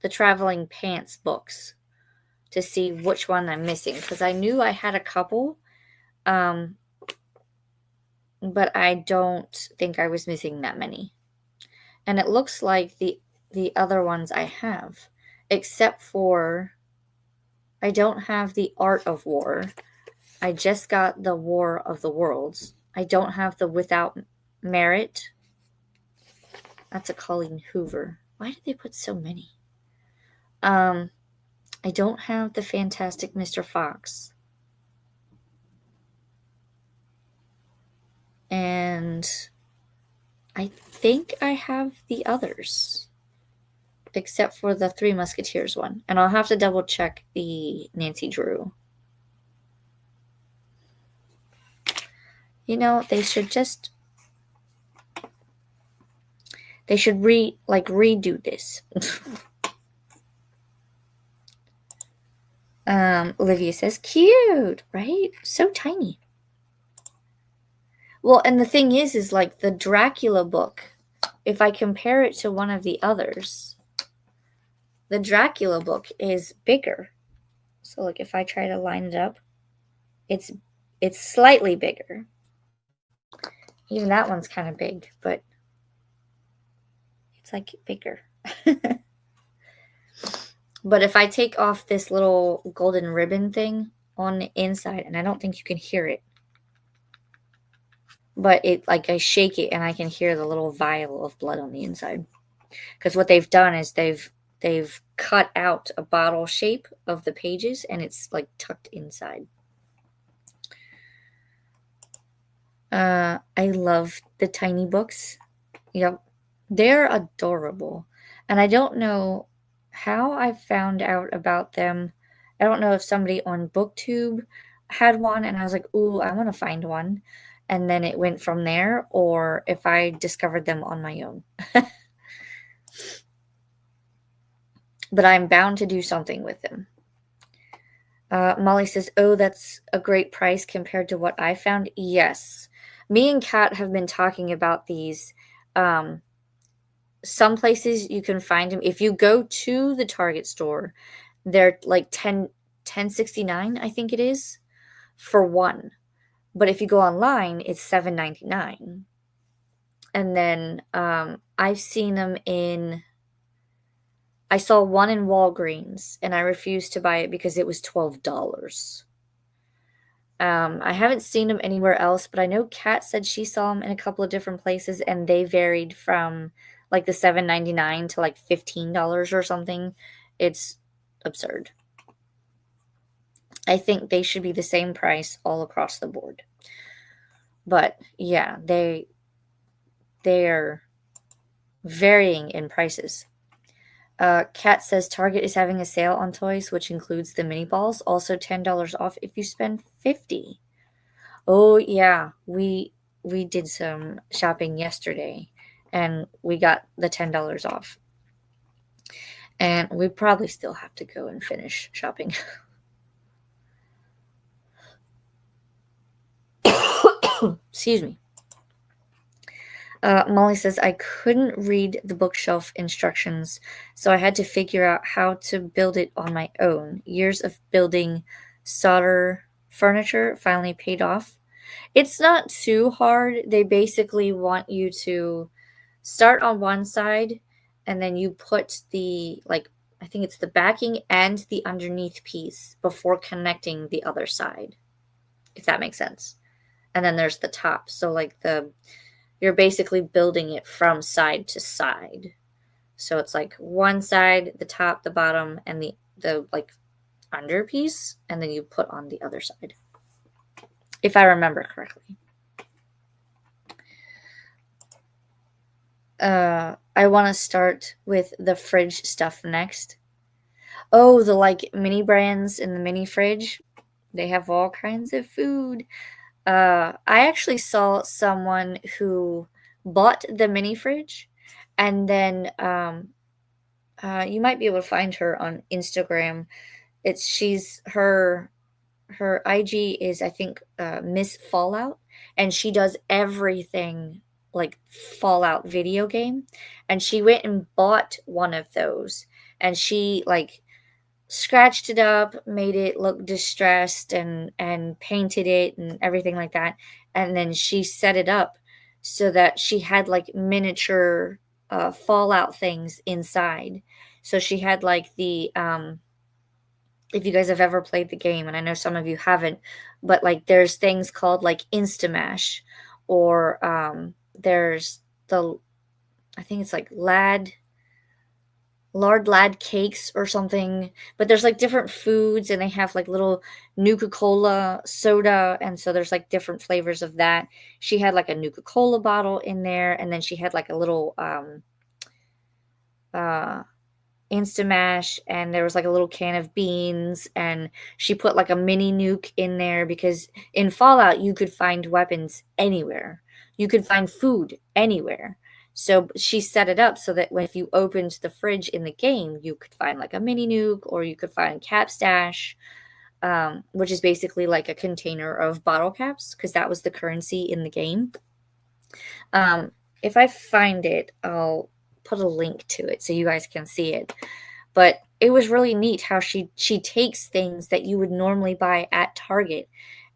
traveling pants books to see which one I'm missing, because I knew I had a couple, but I don't think I was missing that many. And it looks like the other ones I have, except for I don't have the Art of War. I just got the War of the Worlds. I don't have the Without Merit. That's a Colleen Hoover. Why did they put so many? I don't have the Fantastic Mr. Fox. And I think I have the others. except for the Three Musketeers one. And I'll have to double check the Nancy Drew. You know, they should redo this. Olivia says, cute, right? So tiny. Well, and the thing is like the Dracula book, if I compare it to one of the others, the Dracula book is bigger. So like if I try to line it up, it's slightly bigger. Even that one's kind of big, but it's like bigger. But if I take off this little golden ribbon thing on the inside, and I don't think you can hear it, but it like I shake it and I can hear the little vial of blood on the inside. Because what they've done is they've cut out a bottle shape of the pages and it's like tucked inside. I love the tiny books. Yep. They're adorable. And I don't know how I found out about them. I don't know if somebody on BookTube had one and I was like, ooh, I want to find one. And then it went from there, or if I discovered them on my own. But I'm bound to do something with them. Molly says, oh, that's a great price compared to what I found. Yes. Me and Kat have been talking about these. Some places you can find them. If you go to the Target store, they're like $10.69, I think it is, for one. But if you go online, it's $7.99. And then I've seen them I saw one in Walgreens, and I refused to buy it because it was $12. I haven't seen them anywhere else, but I know Kat said she saw them in a couple of different places, and they varied from like the $7.99 to like $15 or something. It's absurd. I think they should be the same price all across the board. But yeah, they're varying in prices. Kat says Target is having a sale on toys, which includes the mini balls. Also $10 off if you spend $50. Oh yeah, we did some shopping yesterday, and we got the $10 off. And we probably still have to go and finish shopping. Excuse me. Molly says, I couldn't read the bookshelf instructions, so I had to figure out how to build it on my own. Years of building solder furniture finally paid off. It's not too hard. They basically want you to start on one side, and then you put the, like, I think it's the backing and the underneath piece before connecting the other side, if that makes sense. And then there's the top. So, like, you're basically building it from side to side. So it's like one side, the top, the bottom, and the like under piece, and then you put on the other side, if I remember correctly. I want to start with the fridge stuff next. Oh, the like mini brands in the mini fridge. They have all kinds of food. I actually saw someone who bought the mini fridge, and then you might be able to find her on Instagram. Her IG is, I think, Miss Fallout, and she does everything like Fallout video game. And she went and bought one of those, and she like scratched it up, made it look distressed, and painted it and everything like that. And then she set it up so that she had like miniature Fallout things inside. So she had like the if you guys have ever played the game, and I know some of you haven't, but like there's things called like Instamash, or there's I think it's like lard lad cakes or something, but there's like different foods, and they have like little Nuka-Cola soda, and so there's like different flavors of that. She had like a Nuka-Cola bottle in there, and then she had like a little Instamash, and there was like a little can of beans, and she put like a mini nuke in there because in Fallout you could find weapons anywhere. You could find food anywhere. So she set it up so that if you opened the fridge in the game, you could find like a mini nuke, or you could find cap stash, which is basically like a container of bottle caps because that was the currency in the game. Um, if I find it, I'll put a link to it so you guys can see it. But it was really neat how she takes things that you would normally buy at Target,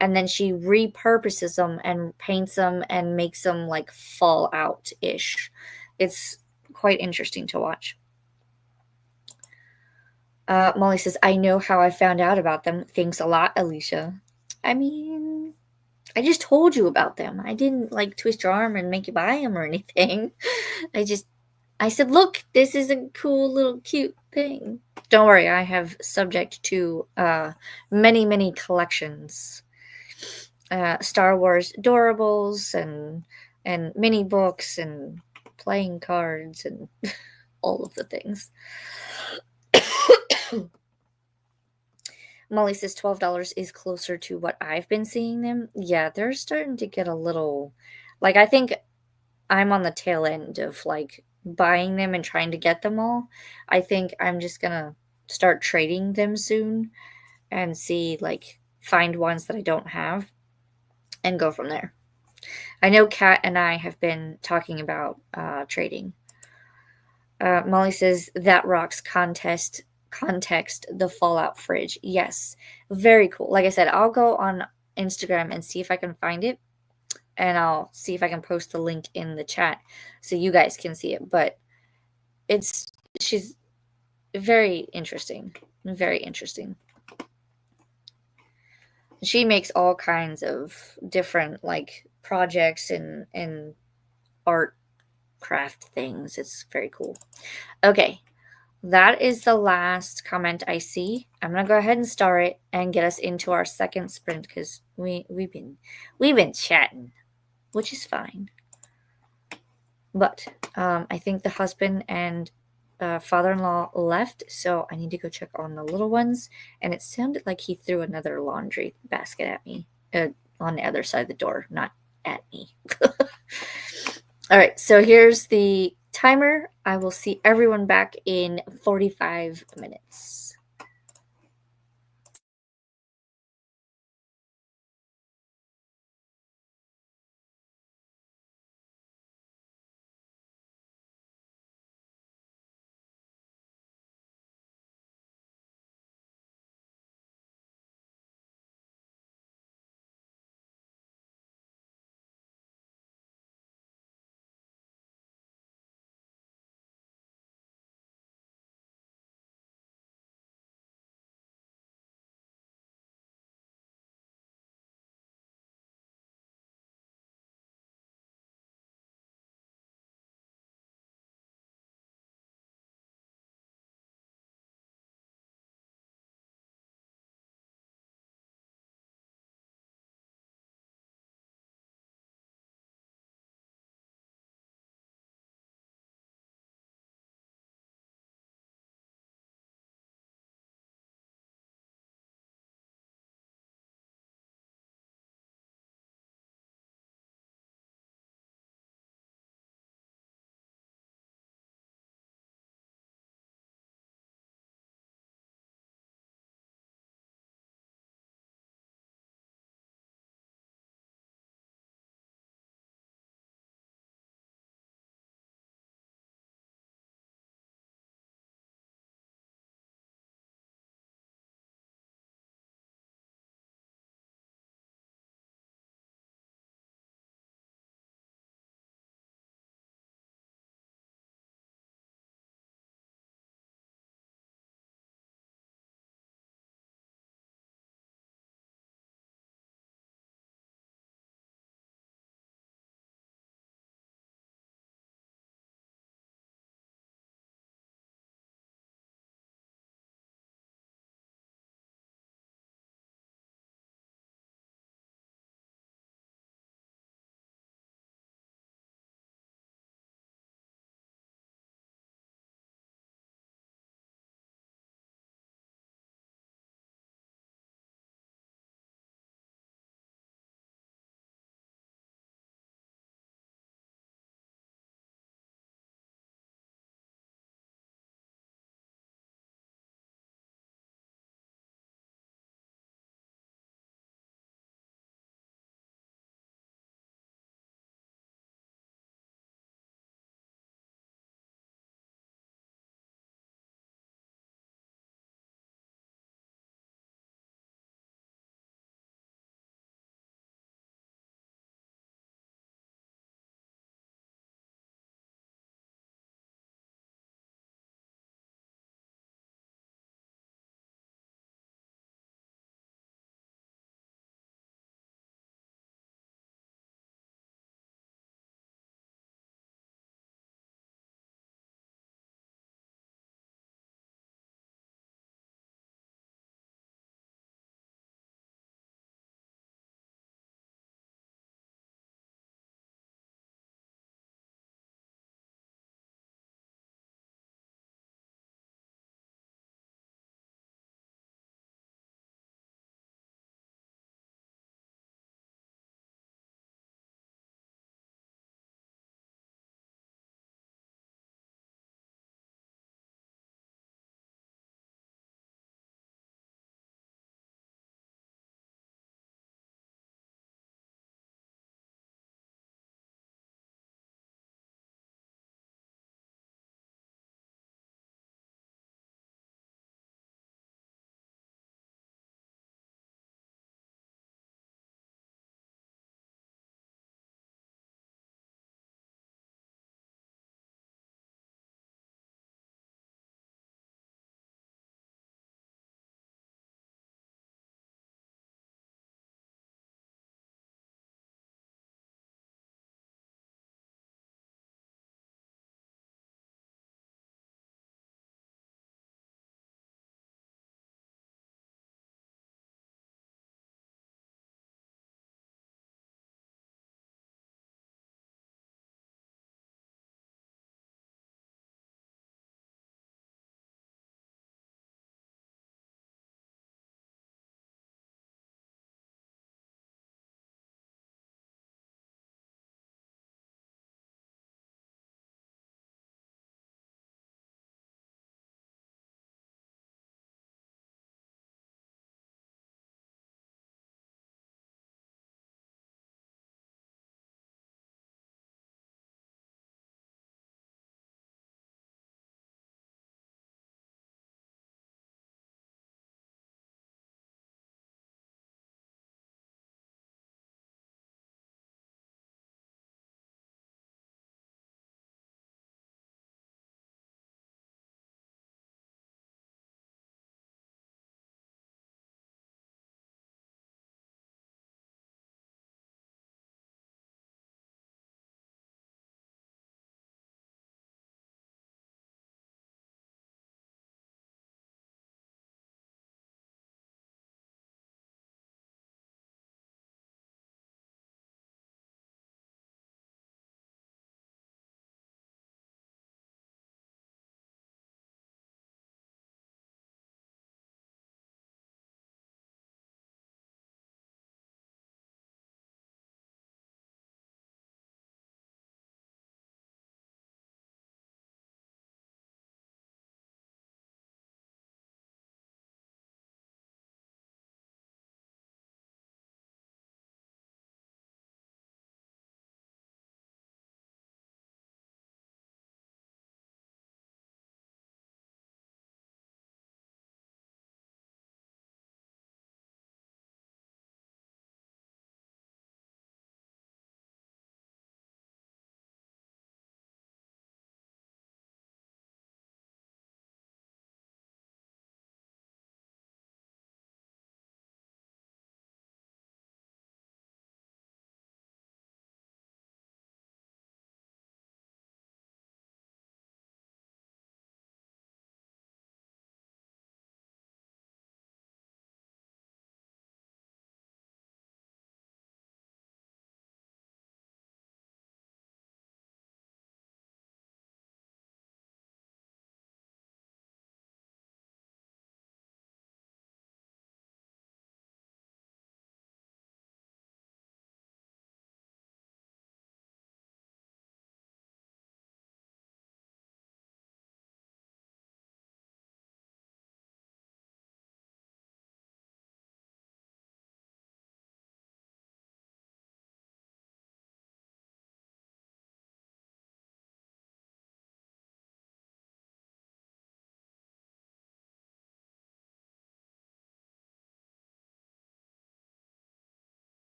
and then she repurposes them and paints them and makes them like Fallout-ish. It's quite interesting to watch. Molly says, I know how I found out about them. Thanks a lot, Alicia. I mean, I just told you about them. I didn't like twist your arm and make you buy them or anything. I said, look, this is a cool little cute thing. Don't worry, I have subject to many, many collections. Star Wars Doorables and mini books and playing cards and all of the things. Molly says $12 is closer to what I've been seeing them. Yeah, they're starting to get a little like I think I'm on the tail end of like buying them and trying to get them all. I think I'm just gonna start trading them soon and see like find ones that I don't have and go from there. I know Kat and I have been talking about trading. Molly says that rocks context the Fallout fridge. Yes, very cool. Like I said, I'll go on Instagram and see if I can find it, and I'll see if I can post the link in the chat so you guys can see it. But she's very interesting, very interesting. She makes all kinds of different like projects and art craft things. It's very cool. Okay, that is the last comment I see. I'm gonna go ahead and star it and get us into our second sprint because we've been chatting, which is fine. But I think the husband and father-in-law left, so I need to go check on the little ones. And it sounded like he threw another laundry basket at me on the other side of the door, not at me. All right, so here's the timer. I will see everyone back in 45 minutes.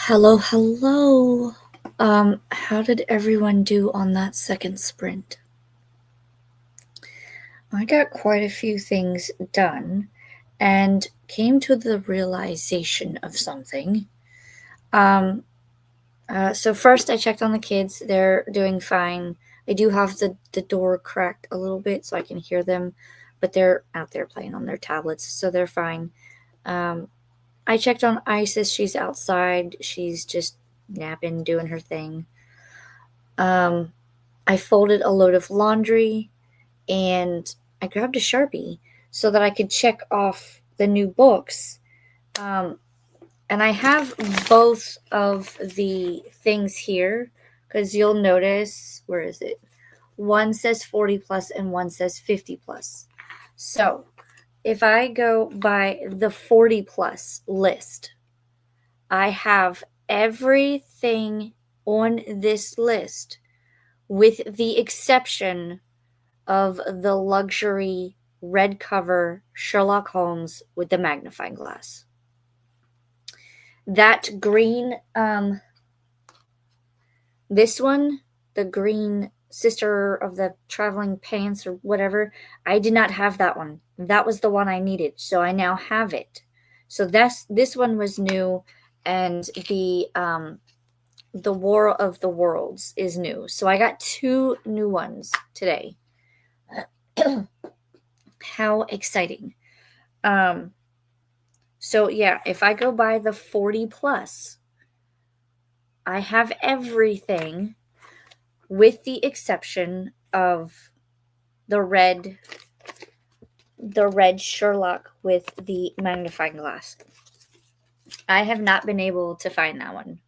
Hello. How did everyone do on that second sprint? I got quite a few things done and came to the realization of something. So first I checked on the kids. They're doing fine. I do have the door cracked a little bit so I can hear them, but they're out there playing on their tablets, so they're fine. I checked on Isis. She's outside. She's just napping, doing her thing. I folded a load of laundry and I grabbed a Sharpie so that I could check off the new books. And I have both of the things here because you'll notice, where is it? One says 40 plus and one says 50 plus. So if I go by the 40 plus list, I have everything on this list with the exception of the luxury red cover Sherlock Holmes with the magnifying glass. That green, this one, the green Sister of the Traveling Pants or whatever, I did not have that one. That was the one I needed, so I now have it. So this one was new, and the War of the Worlds is new. So I got 2 new ones today. How exciting. So yeah, if I go by the 40 plus, I have everything with the exception of the red Sherlock with the magnifying glass. I have not been able to find that one.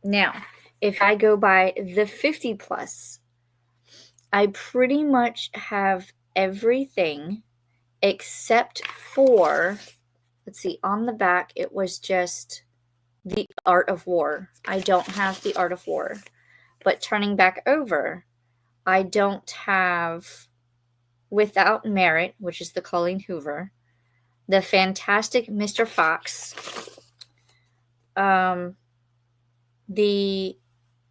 Now, if I go by the 50 plus, I pretty much have everything except for, let's see, on the back, it was just the Art of War. I don't have the Art of War. But turning back over, I don't have Without Merit, which is the Colleen Hoover, the Fantastic Mr. Fox, the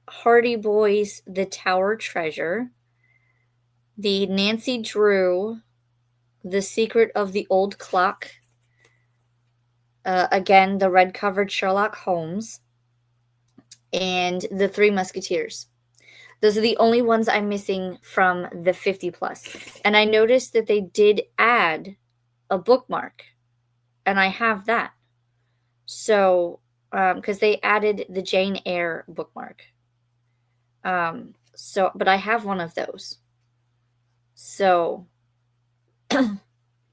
Hardy Boys, The Tower Treasure, the Nancy Drew, The Secret of the Old Clock, again, the red-covered Sherlock Holmes, and the Three Musketeers. Those are the only ones I'm missing from the 50 plus. And I noticed that they did add a bookmark, and I have that. So, because they added the Jane Eyre bookmark. But I have one of those. So,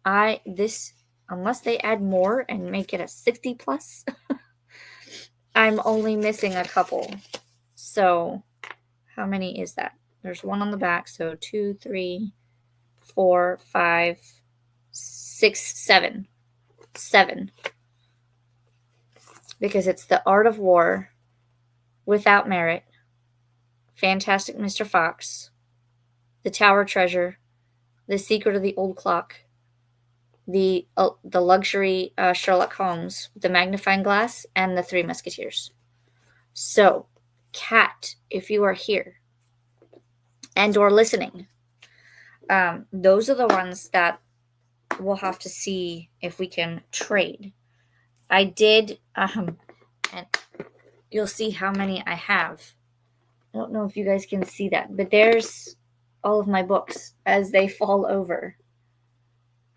unless they add more and make it a 60 plus, I'm only missing a couple. So, how many is that? There's one on the back. So 2, 3, 4, 5, 6, 7. 7. Because it's the Art of War, Without Merit, Fantastic Mr. Fox, the Tower Treasure, the Secret of the Old Clock, the luxury Sherlock Holmes, the magnifying glass, and the Three Musketeers. So, Kat, if you are here and or listening, those are the ones that we'll have to see if we can trade. I did, and you'll see how many I have. I don't know if you guys can see that, but there's all of my books as they fall over.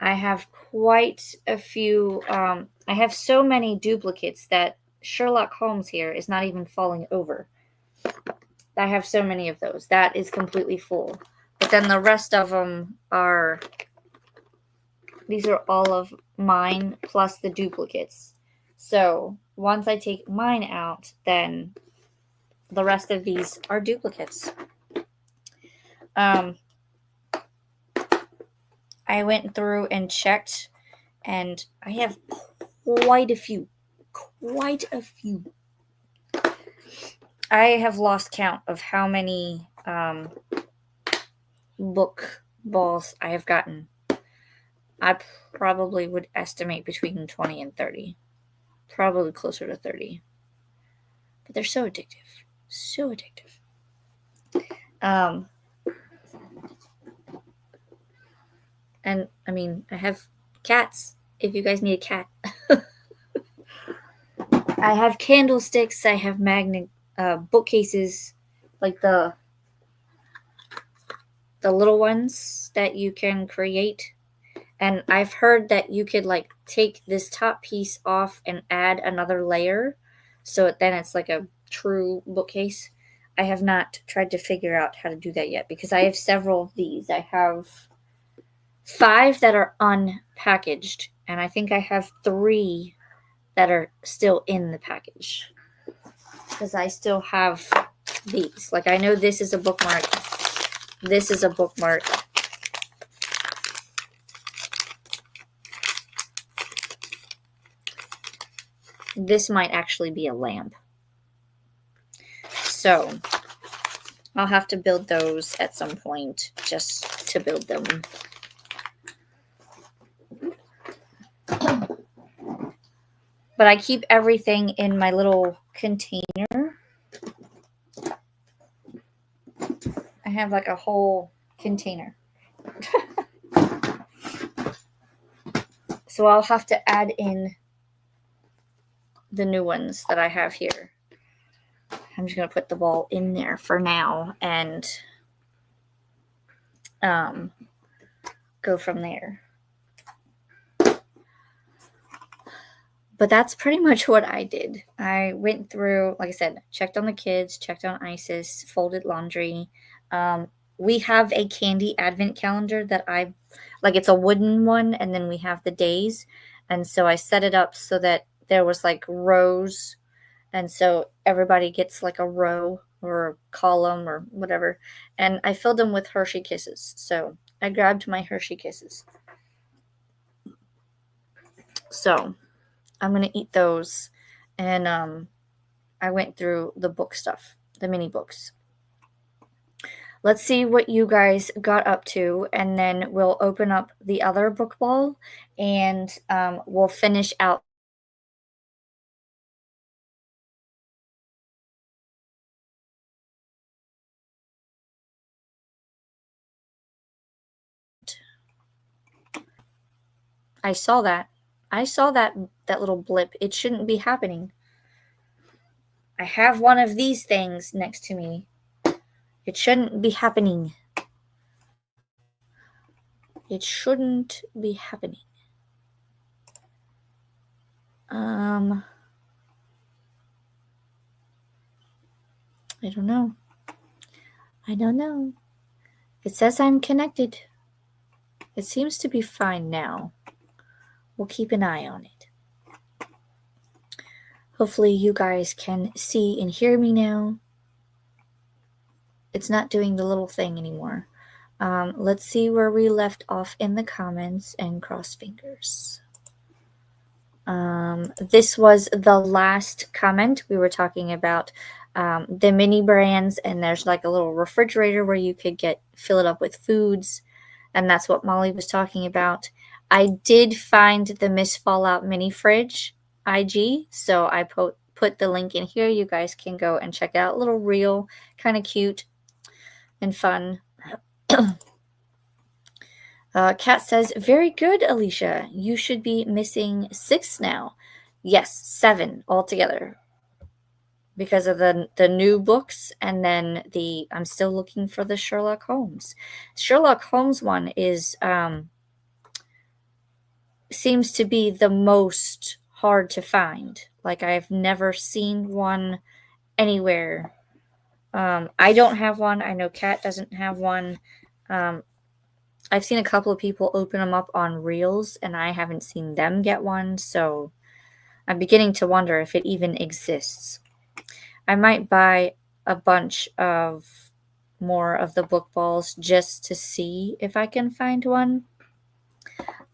I have quite a few. I have so many duplicates that Sherlock Holmes here is not even falling over. I have so many of those. That is completely full. But then the rest of them are, these are all of mine plus the duplicates. So once I take mine out, then the rest of these are duplicates. I went through and checked, and I have quite a few. I have lost count of how many book balls I have gotten. I probably would estimate between 20 and 30. Probably closer to 30. But they're so addictive. So addictive. And I mean, I have cats if you guys need a cat. I have candlesticks, I have magnet bookcases, like the little ones that you can create. And I've heard that you could like take this top piece off and add another layer, so then it's like a true bookcase. I have not tried to figure out how to do that yet because I have several of these. I have 5 that are unpackaged, and I think I have 3 that are still in the package because I still have these. Like, I know this is a bookmark. This is a bookmark. This might actually be a lamp. So I'll have to build those at some point just to build them. But I keep everything in my little container. I have like a whole container. So I'll have to add in the new ones that I have here. I'm just going to put the ball in there for now and go from there. But that's pretty much what I did. I went through, like I said, checked on the kids, checked on Isis, folded laundry. We have a candy advent calendar that it's a wooden one, and then we have the days. And so I set it up so that there was like rows. And so everybody gets like a row or a column or whatever. And I filled them with Hershey Kisses. So I grabbed my Hershey Kisses. So I'm going to eat those. And I went through the book stuff, the mini books. Let's see what you guys got up to, and then we'll open up the other book ball, and we'll finish out. I saw that. That little blip. It shouldn't be happening. I have one of these things next to me. It shouldn't be happening. It shouldn't be happening. I don't know. It says I'm connected. It seems to be fine now. We'll keep an eye on it. Hopefully you guys can see and hear me now. It's not doing the little thing anymore. Let's see where we left off in the comments and cross fingers. This was the last comment. We were talking about the mini brands, and there's like a little refrigerator where you could fill it up with foods, and that's what Molly was talking about. I did find the Miss Fallout mini fridge IG, so I put the link in here. You guys can go and check it out. A little reel, kind of cute and fun. Kat says, very good, Alicia. You should be missing 6 now. Yes, 7 altogether. Because of the new books, and then I'm still looking for the Sherlock Holmes. Sherlock Holmes one is seems to be the most hard to find. Like, I've never seen one anywhere. I don't have one. I know Kat doesn't have one. I've seen a couple of people open them up on Reels, and I haven't seen them get one, so I'm beginning to wonder if it even exists. I might buy a bunch of more of the book balls just to see if I can find one.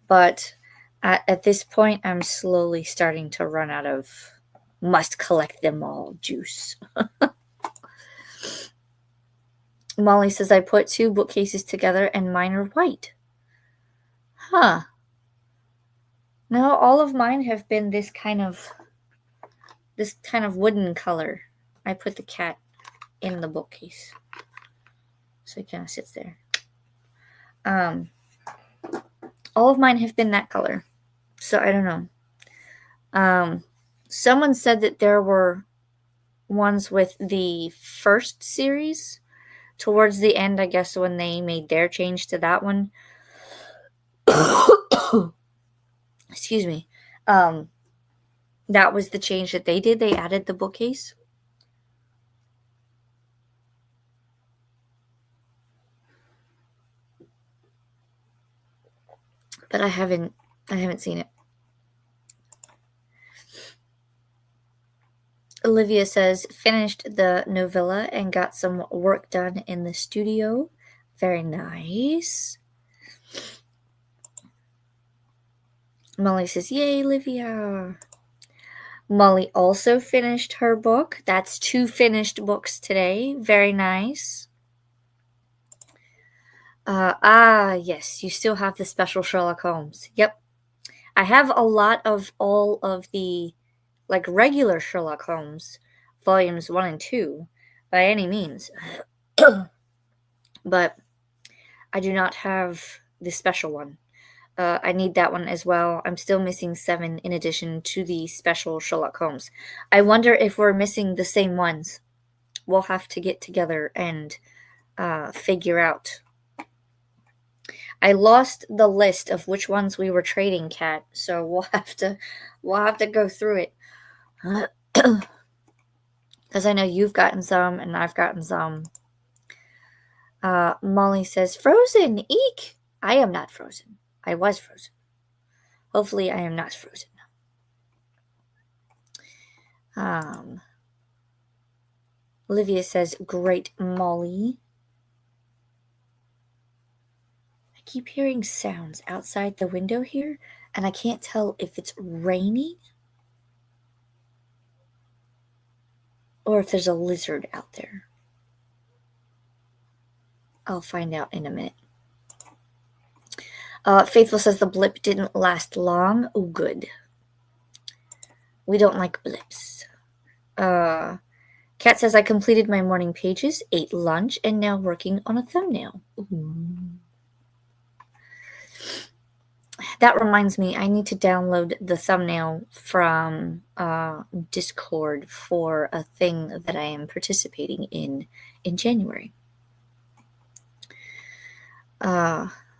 But at this point, I'm slowly starting to run out of must collect them all juice. Molly says, I put 2 bookcases together and mine are white. Huh. No, all of mine have been this kind of this kind of wooden color. I put the cat in the bookcase, so he kind of sits there. All of mine have been that color, so I don't know. Someone said that there were ones with the first series towards the end, I guess, when they made their change to that one. Excuse me. That was the change that they did. They added the bookcase. But I haven't seen it. Olivia says, finished the novella and got some work done in the studio. Very nice. Molly says, yay, Olivia. Molly also finished her book. That's 2 finished books today. Very nice. Yes, you still have the special Sherlock Holmes. Yep. I have a lot of all of the, like, regular Sherlock Holmes, volumes 1 and 2, by any means. But I do not have the special one. I need that one as well. I'm still missing 7 in addition to the special Sherlock Holmes. I wonder if we're missing the same ones. We'll have to get together and figure out. I lost the list of which ones we were trading, Kat, so we'll have to go through it. Because I know you've gotten some and I've gotten some. Molly says, frozen, eek! I am not frozen. I was frozen. Hopefully I am not frozen. Olivia says, great, Molly. I keep hearing sounds outside the window here, and I can't tell if it's raining or if there's a lizard out there. I'll find out in a minute. Faithful says the blip didn't last long. Oh, good. We don't like blips. Kat says, I completed my morning pages, ate lunch, and now working on a thumbnail. Ooh. That reminds me, I need to download the thumbnail from Discord for a thing that I am participating in January.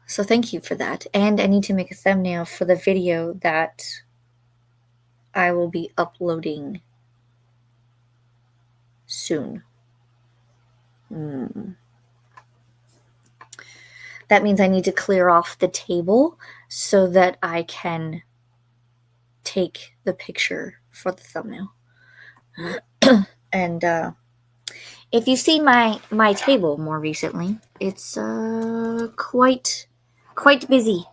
So thank you for that. And I need to make a thumbnail for the video that I will be uploading soon. That means I need to clear off the table so that I can take the picture for the thumbnail. And if you see my table more recently, it's quite busy.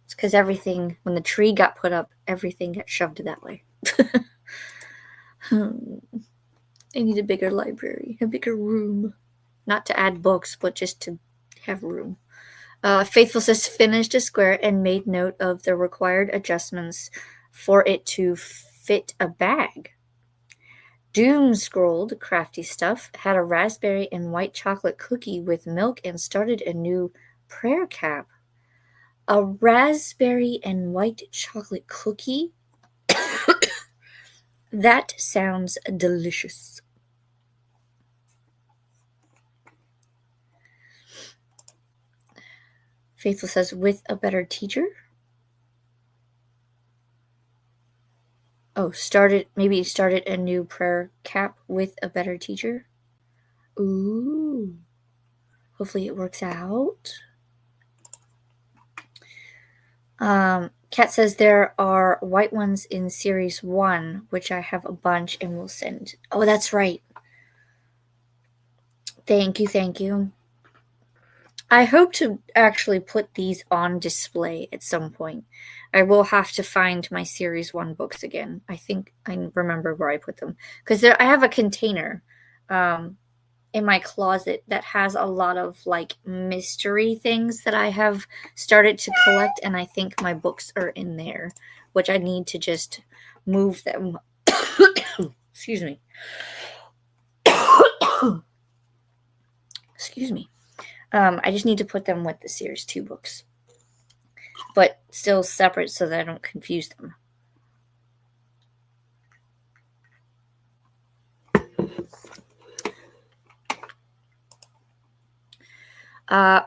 It's because everything, when the tree got put up, everything got shoved that way. I need a bigger library, a bigger room. Not to add books, but just to have room. Faithful says, finished a square and made note of the required adjustments for it to fit a bag. Doom scrolled crafty stuff, had a raspberry and white chocolate cookie with milk, and started a new prayer cap. A raspberry and white chocolate cookie? That sounds delicious. Faithful says, with a better teacher? Oh, started a new prayer cap with a better teacher? Ooh. Hopefully it works out. Kat says there are white ones in series 1, which I have a bunch and will send. Oh, that's right. Thank you. I hope to actually put these on display at some point. I will have to find my series 1 books again. I think I remember where I put them. Because I have a container in my closet that has a lot of like mystery things that I have started to collect, and I think my books are in there, which I need to just move them Excuse me. Excuse me. I just need to put them with the Series 2 books, but still separate so that I don't confuse them.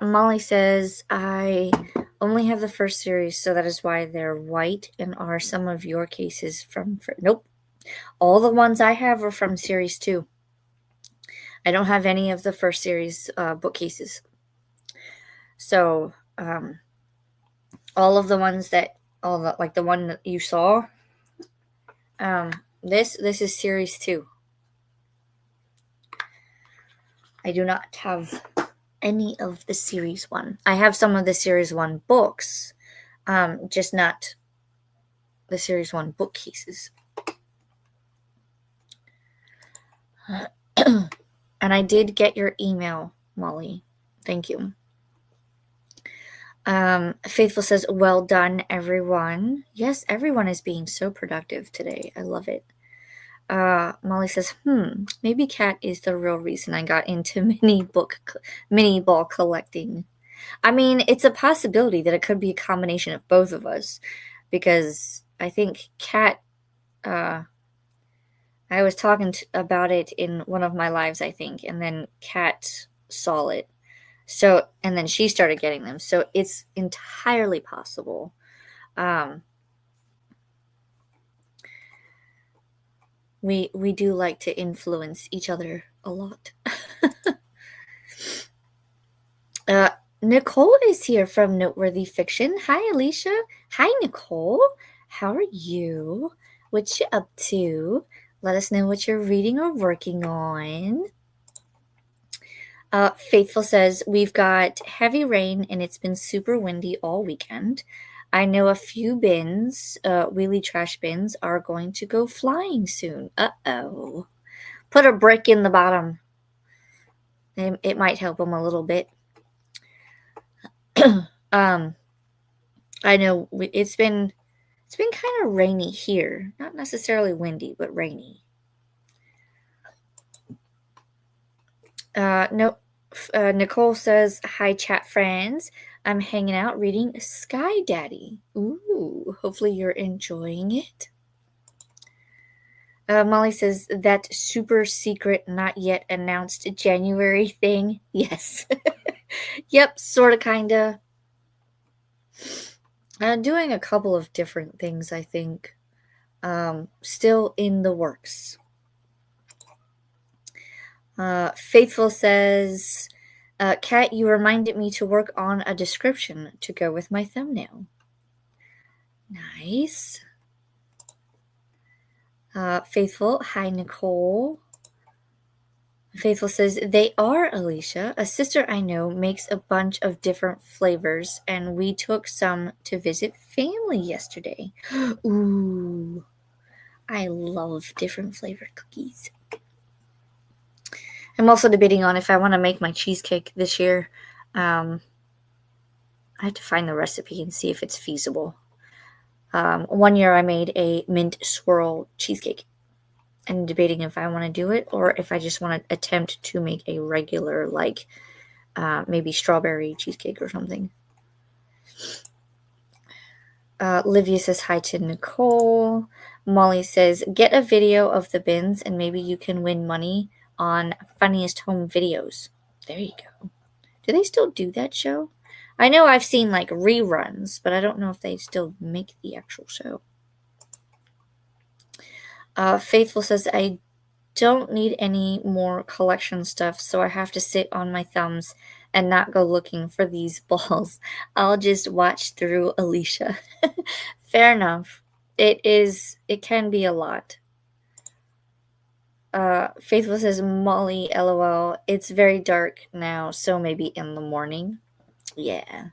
Molly says, I only have the first series, so that is why they're white. And are some of your cases from... Nope. All the ones I have are from Series 2. I don't have any of the first series bookcases. So, all of the ones that... like the one that you saw, this is Series 2. I do not have any of the Series 1. I have some of the Series 1 books, just not the Series 1 bookcases. And I did get your email, Molly. Thank you. Faithful says, well done, everyone. Yes, everyone is being so productive today. I love it. Molly says, maybe Cat is the real reason I got into mini ball collecting. I mean, it's a possibility that it could be a combination of both of us, because I think Cat, I was talking about it in one of my lives, I think, and then Cat saw it. So, and then she started getting them. So it's entirely possible. We do like to influence each other a lot. Nicole is here from Noteworthy Fiction. Hi, Alicia. Hi, Nicole. How are you? What you up to? Let us know what you're reading or working on. Faithful says, we've got heavy rain and it's been super windy all weekend. I know a few bins, wheelie trash bins, are going to go flying soon. Uh-oh. Put a brick in the bottom. It might help them a little bit. I know it's been kind of rainy here. Not necessarily windy, but rainy. Nicole says, hi, chat friends. I'm hanging out reading Sky Daddy. Ooh, hopefully you're enjoying it. Molly says, that super secret, not yet announced January thing. Yes. Yep, sort of, kind of. Doing a couple of different things, I think. Still in the works. Faithful says, Kat, you reminded me to work on a description to go with my thumbnail. Nice. Faithful, hi, Nicole. Faithful says, they are, Alicia. A sister I know makes a bunch of different flavors, and we took some to visit family yesterday. Ooh, I love different flavored cookies. I'm also debating on if I want to make my cheesecake this year. I have to find the recipe and see if it's feasible. One year I made a mint swirl cheesecake. I'm debating if I want to do it or if I just want to attempt to make a regular, like, maybe strawberry cheesecake or something. Livia says hi to Nicole. Molly says, get a video of the bins and maybe you can win money on Funniest Home Videos. There you go. Do they still do that show? I know I've seen, like, reruns, but I don't know if they still make the actual show. Faithful says, I don't need any more collection stuff, so I have to sit on my thumbs and not go looking for these balls. I'll just watch through Alicia. Fair enough. It can be a lot. Faithful says, Molly, LOL. It's very dark now, so maybe in the morning. Yeah.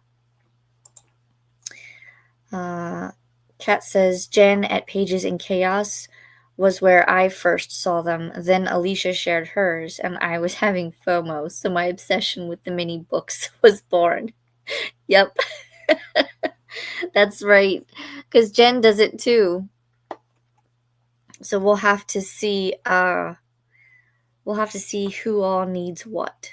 Kat says, Jen at Pages in Chaos was where I first saw them. Then Alicia shared hers, and I was having FOMO, so my obsession with the mini books was born. Yep. That's right. Because Jen does it too. So we'll have to see who all needs what.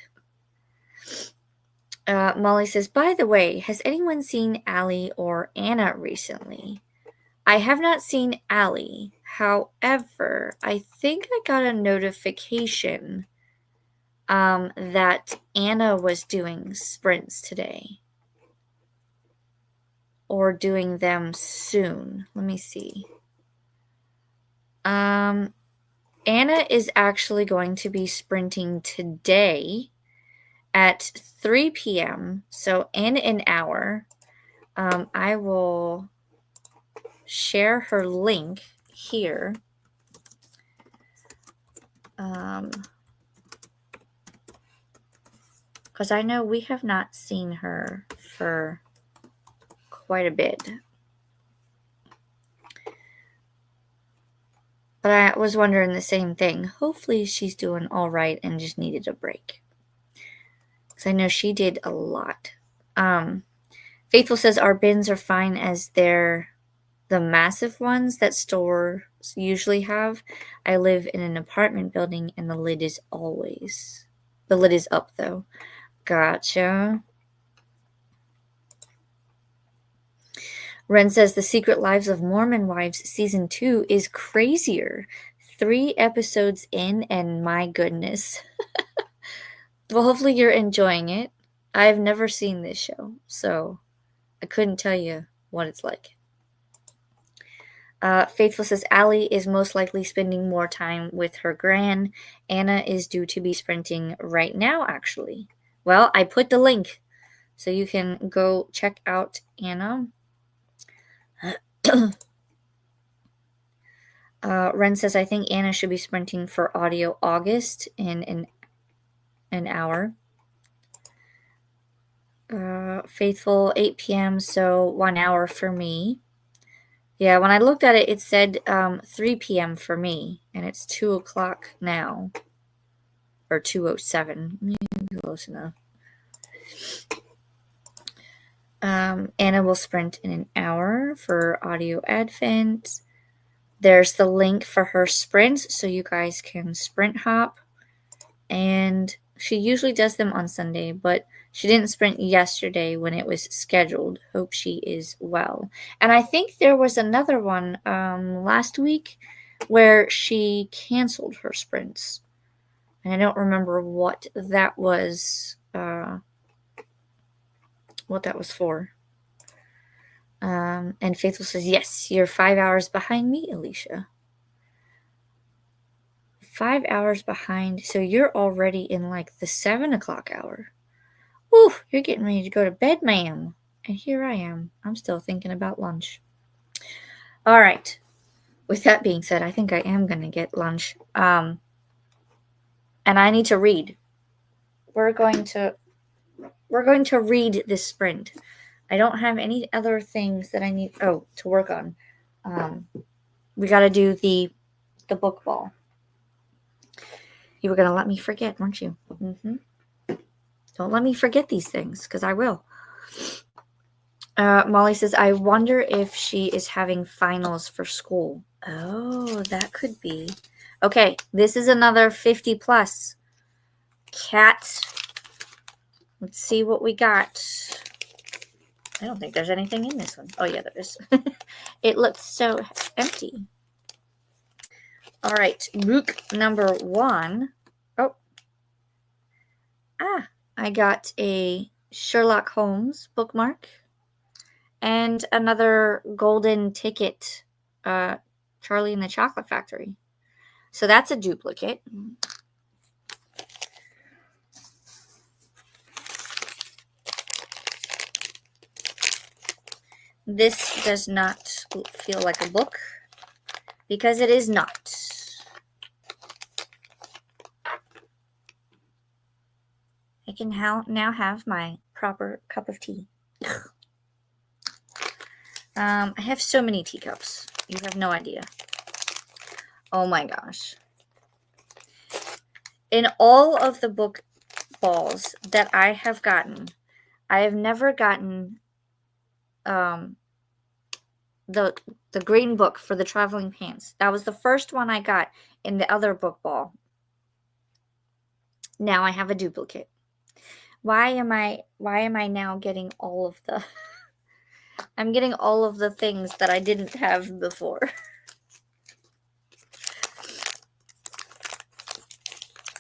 Molly says, by the way, has anyone seen Allie or Anna recently? I have not seen Allie. However, I think I got a notification that Anna was doing sprints today. Or doing them soon. Let me see. Anna is actually going to be sprinting today at 3 p.m. So in an hour. I will share her link here. Because I know we have not seen her for quite a bit. But I was wondering the same thing. Hopefully she's doing all right and just needed a break. Because I know she did a lot. Faithful says our bins are fine as they're the massive ones that stores usually have. I live in an apartment building and the lid is up though. Gotcha. Ren says The Secret Lives of Mormon Wives Season 2 is crazier. 3 episodes in and my goodness. Well, hopefully you're enjoying it. I've never seen this show, so I couldn't tell you what it's like. Faithful says Allie is most likely spending more time with her gran. Anna is due to be sprinting right now, actually. Well, I put the link, so you can go check out Anna. Ren says, I think Anna should be sprinting for audio August in an hour. Faithful, 8 p.m., so 1 hour for me. Yeah, when I looked at it, it said 3 p.m. for me, and it's 2 o'clock now. Or 2:07. Close enough. Anna will sprint in an hour for audio Advent. There's the link for her sprints, so you guys can sprint hop. And she usually does them on Sunday, but she didn't sprint yesterday when it was scheduled. Hope she is well. And I think there was another one last week where she canceled her sprints. And I don't remember what that was. What that was for. And Faithful says, yes, you're 5 hours behind me, Alicia. 5 hours behind, so you're already in like the 7 o'clock hour. Ooh, you're getting ready to go to bed, ma'am. And here I am. I'm still thinking about lunch. All right. With that being said, I think I am going to get lunch. And I need to read. We're going to read this sprint. I don't have any other things that I need to work on. We got to do the book ball. You were going to let me forget, weren't you? Mm-hmm. Don't let me forget these things, because I will. Molly says, I wonder if she is having finals for school. Oh, that could be. Okay, this is another 50 plus. Cat. Let's see what we got. I don't think there's anything in this one. Oh, yeah, there is. It looks so empty. All right, book number 1. Oh. I got a Sherlock Holmes bookmark and another golden ticket, Charlie and the Chocolate Factory. So that's a duplicate. This does not feel like a book because it is not. I can now have my proper cup of tea. I have so many teacups. You have no idea. Oh my gosh. In all of the book balls that I have gotten, I have never gotten the green book for the traveling pants. That was the first one I got in the other book ball. Now I have a duplicate. Why am I now getting all of the I'm getting all of the things that I didn't have before.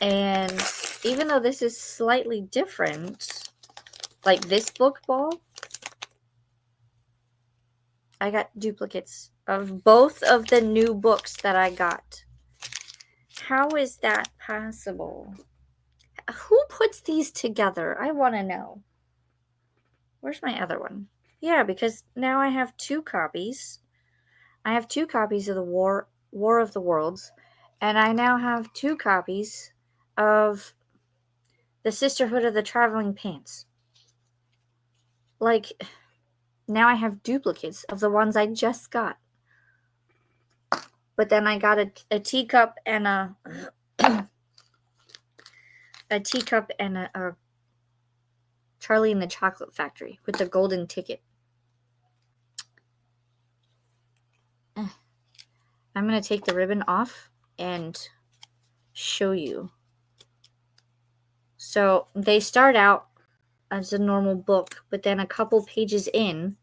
And even though this is slightly different, like this book ball, I got duplicates of both of the new books that I got. How is that possible? Who puts these together? I want to know. Where's my other one? Yeah, because now I have 2 copies. I have 2 copies of the War of the Worlds, and I now have 2 copies of the Sisterhood of the Traveling Pants. Like, now I have duplicates of the ones I just got. But then I got a teacup and a teacup and a Charlie and the Chocolate Factory with the golden ticket. I'm going to take the ribbon off and show you. So they start out as a normal book, but then a couple pages in,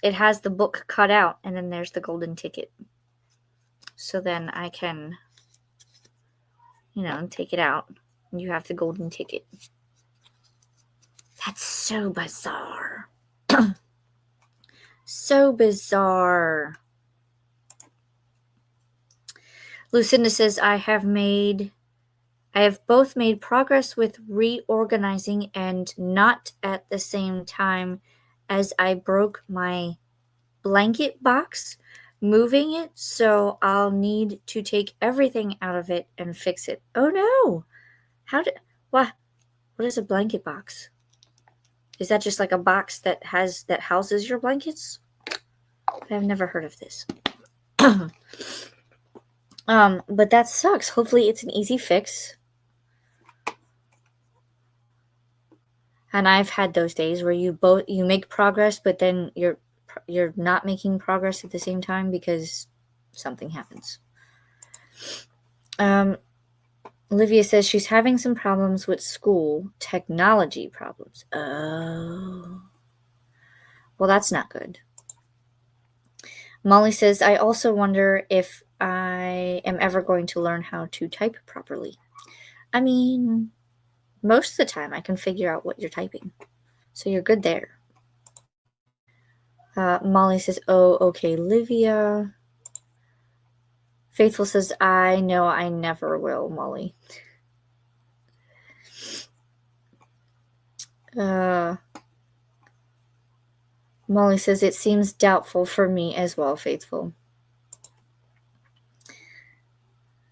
it has the book cut out, and then there's the golden ticket. So then I can, take it out, and you have the golden ticket. That's so bizarre. So bizarre. Lucinda says, I have both made progress with reorganizing and not at the same time as I broke my blanket box, moving it, so I'll need to take everything out of it and fix it. Oh no! What is a blanket box? Is that just like a box that houses your blankets? I've never heard of this. But that sucks. Hopefully it's an easy fix. And I've had those days where you make progress, but then you're not making progress at the same time because something happens. Olivia says she's having some problems with school, technology problems. Oh. Well, that's not good. Molly says, I also wonder if I am ever going to learn how to type properly. I mean, most of the time I can figure out what you're typing. So you're good there. Molly says, oh, okay, Livia. Faithful says, I know I never will, Molly. Molly says, it seems doubtful for me as well, Faithful.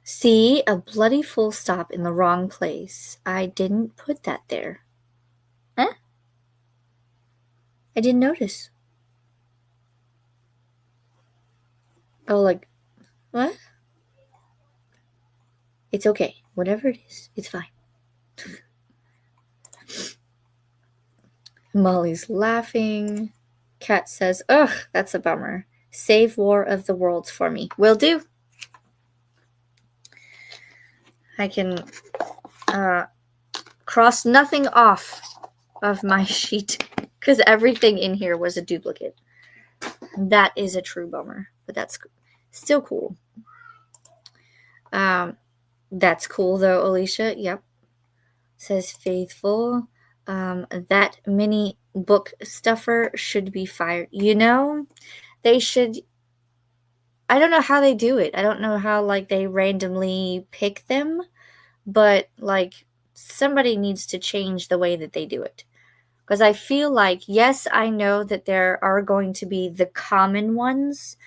See, a bloody full stop in the wrong place. I didn't put that there. Huh? I didn't notice. Oh, like, what? It's okay. Whatever it is, it's fine. Molly's laughing. Kat says, ugh, that's a bummer. Save War of the Worlds for me. Will do. I can cross nothing off of my sheet because everything in here was a duplicate. That is a true bummer, but that's still cool. That's cool though, Alicia. Yep. Says Faithful. That mini book stuffer should be fired. They should. I don't know how they do it. I don't know how they randomly pick them, but somebody needs to change the way that they do it. Because I feel yes, I know that there are going to be the common ones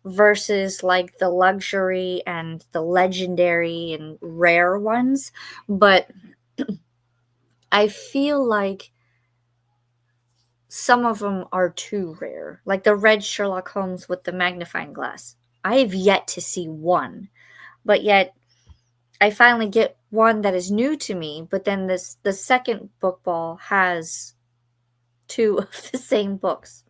versus the luxury and the legendary and rare ones, but I feel some of them are too rare. Like the red Sherlock Holmes with the magnifying glass. I have yet to see one, but yet I finally get one that is new to me, but then the second book ball has 2 of the same books.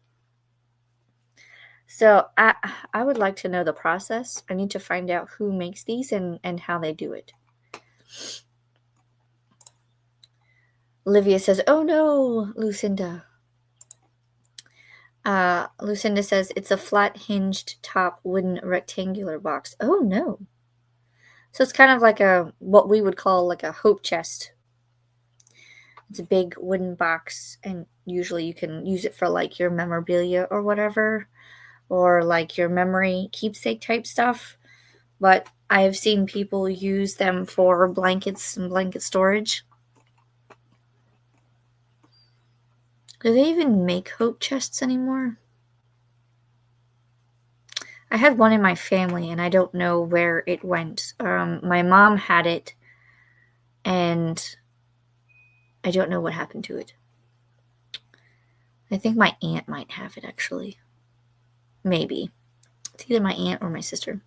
So I would like to know the process. I need to find out who makes these and how they do it. Olivia says, "Oh no, Lucinda." Lucinda says, "It's a flat hinged top wooden rectangular box." Oh no. So it's kind of like what we would call like a hope chest. It's a big wooden box, and usually you can use it for like your memorabilia or whatever, or like your memory keepsake type stuff. But I have seen people use them for blankets and blanket storage. Do they even make hope chests anymore? I had one in my family, and I don't know where it went. My mom had it, and I don't know what happened to it. I think my aunt might have it, actually. Maybe. It's either my aunt or my sister.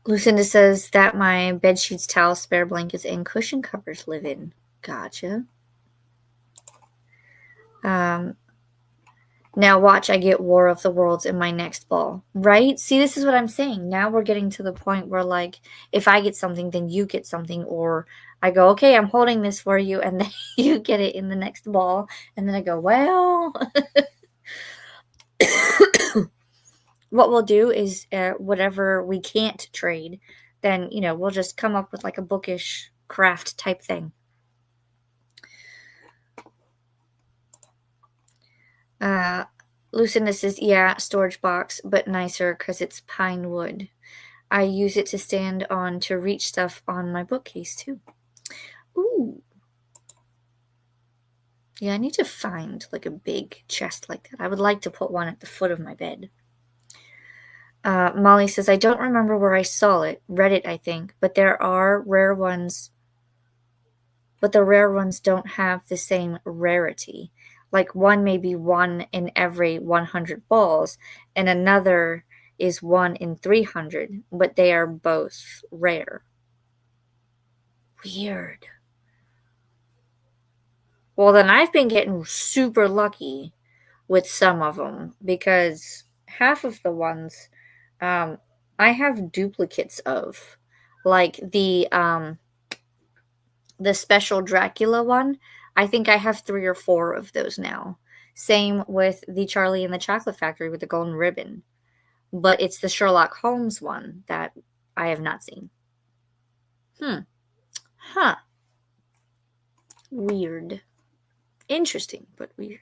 Lucinda says that my bed sheets, towels, spare blankets, and cushion covers live in. Gotcha. Now watch, I get War of the Worlds in my next ball. Right? See, this is what I'm saying. Now we're getting to the point where, like, if I get something, then you get something. Or I go, okay, I'm holding this for you, and then you get it in the next ball. And then I go, well... what we'll do is whatever we can't trade, then, we'll just come up with, like, a bookish craft type thing. Lucinda says, yeah, storage box, but nicer because it's pine wood. I use it to stand on to reach stuff on my bookcase, too. Ooh. Yeah, I need to find, like, a big chest like that. I would like to put one at the foot of my bed. Molly says, I don't remember where I saw it. Reddit, I think. But there are rare ones. But the rare ones don't have the same rarity. Like, one may be 1 in every 100 balls, and another is 1 in 300, but they are both rare. Weird. Well, then I've been getting super lucky with some of them, because half of the ones I have duplicates of. Like the special Dracula one, I think I have 3 or 4 of those now. Same with the Charlie and the Chocolate Factory with the golden ribbon. But it's the Sherlock Holmes one that I have not seen. Huh. Weird. Interesting, but weird.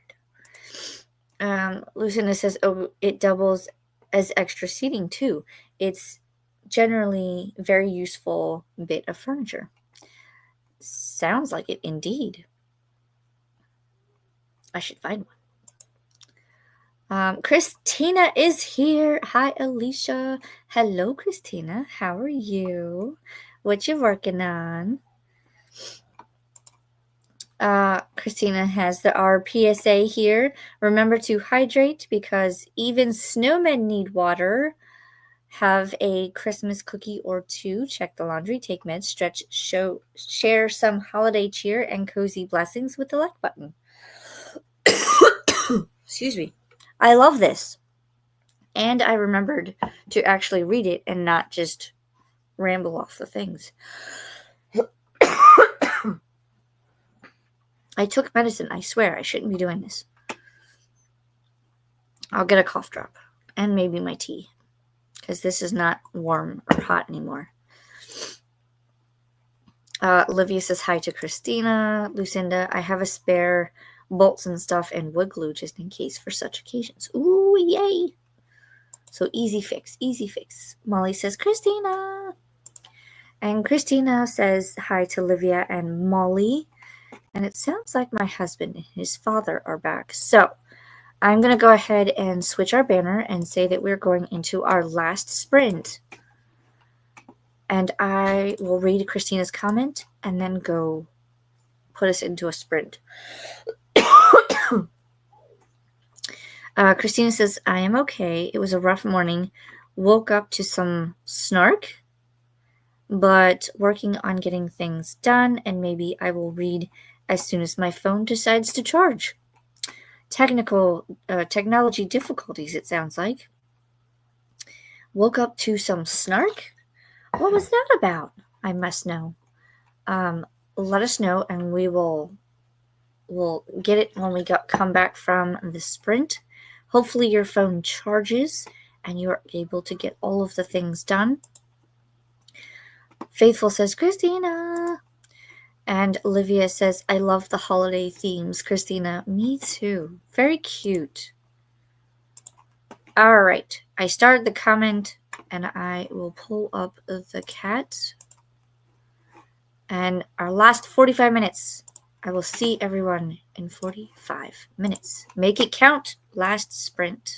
Lucinda says, oh, it doubles as extra seating too. It's generally very useful bit of furniture. Sounds like it indeed. I should find one. Christina is here. Hi, Alicia. Hello, Christina. How are you? What you working on? Christina has the RPSA here. Remember to hydrate because even snowmen need water. Have a Christmas cookie or 2. Check the laundry. Take meds. Stretch. Share some holiday cheer and cozy blessings with the like button. Excuse me. I love this. And I remembered to actually read it and not just ramble off the things. I took medicine. I swear I shouldn't be doing this. I'll get a cough drop and maybe my tea because this is not warm or hot anymore. Olivia says hi to Christina. Lucinda, I have a spare bolts and stuff and wood glue just in case for such occasions. Ooh, yay. So easy fix, easy fix. Molly says, Christina. And Christina says hi to Olivia and Molly. And it sounds like my husband and his father are back. So I'm going to go ahead and switch our banner and say that we're going into our last sprint. And I will read Christina's comment and then go put us into a sprint. Christina says, I am okay. It was a rough morning. Woke up to some snark, but working on getting things done, and maybe I will read as soon as my phone decides to charge. technology difficulties, it sounds like. Woke up to some snark? What was that about? I must know. Let us know, and we'll get it when we come back from the sprint. Hopefully your phone charges and you're able to get all of the things done. Faithful says, Christina. And Olivia says, I love the holiday themes. Christina, me too. Very cute. All right. I started the comment and I will pull up the cat. And our last 45 minutes. I will see everyone in 45 minutes. Make it count. Last sprint.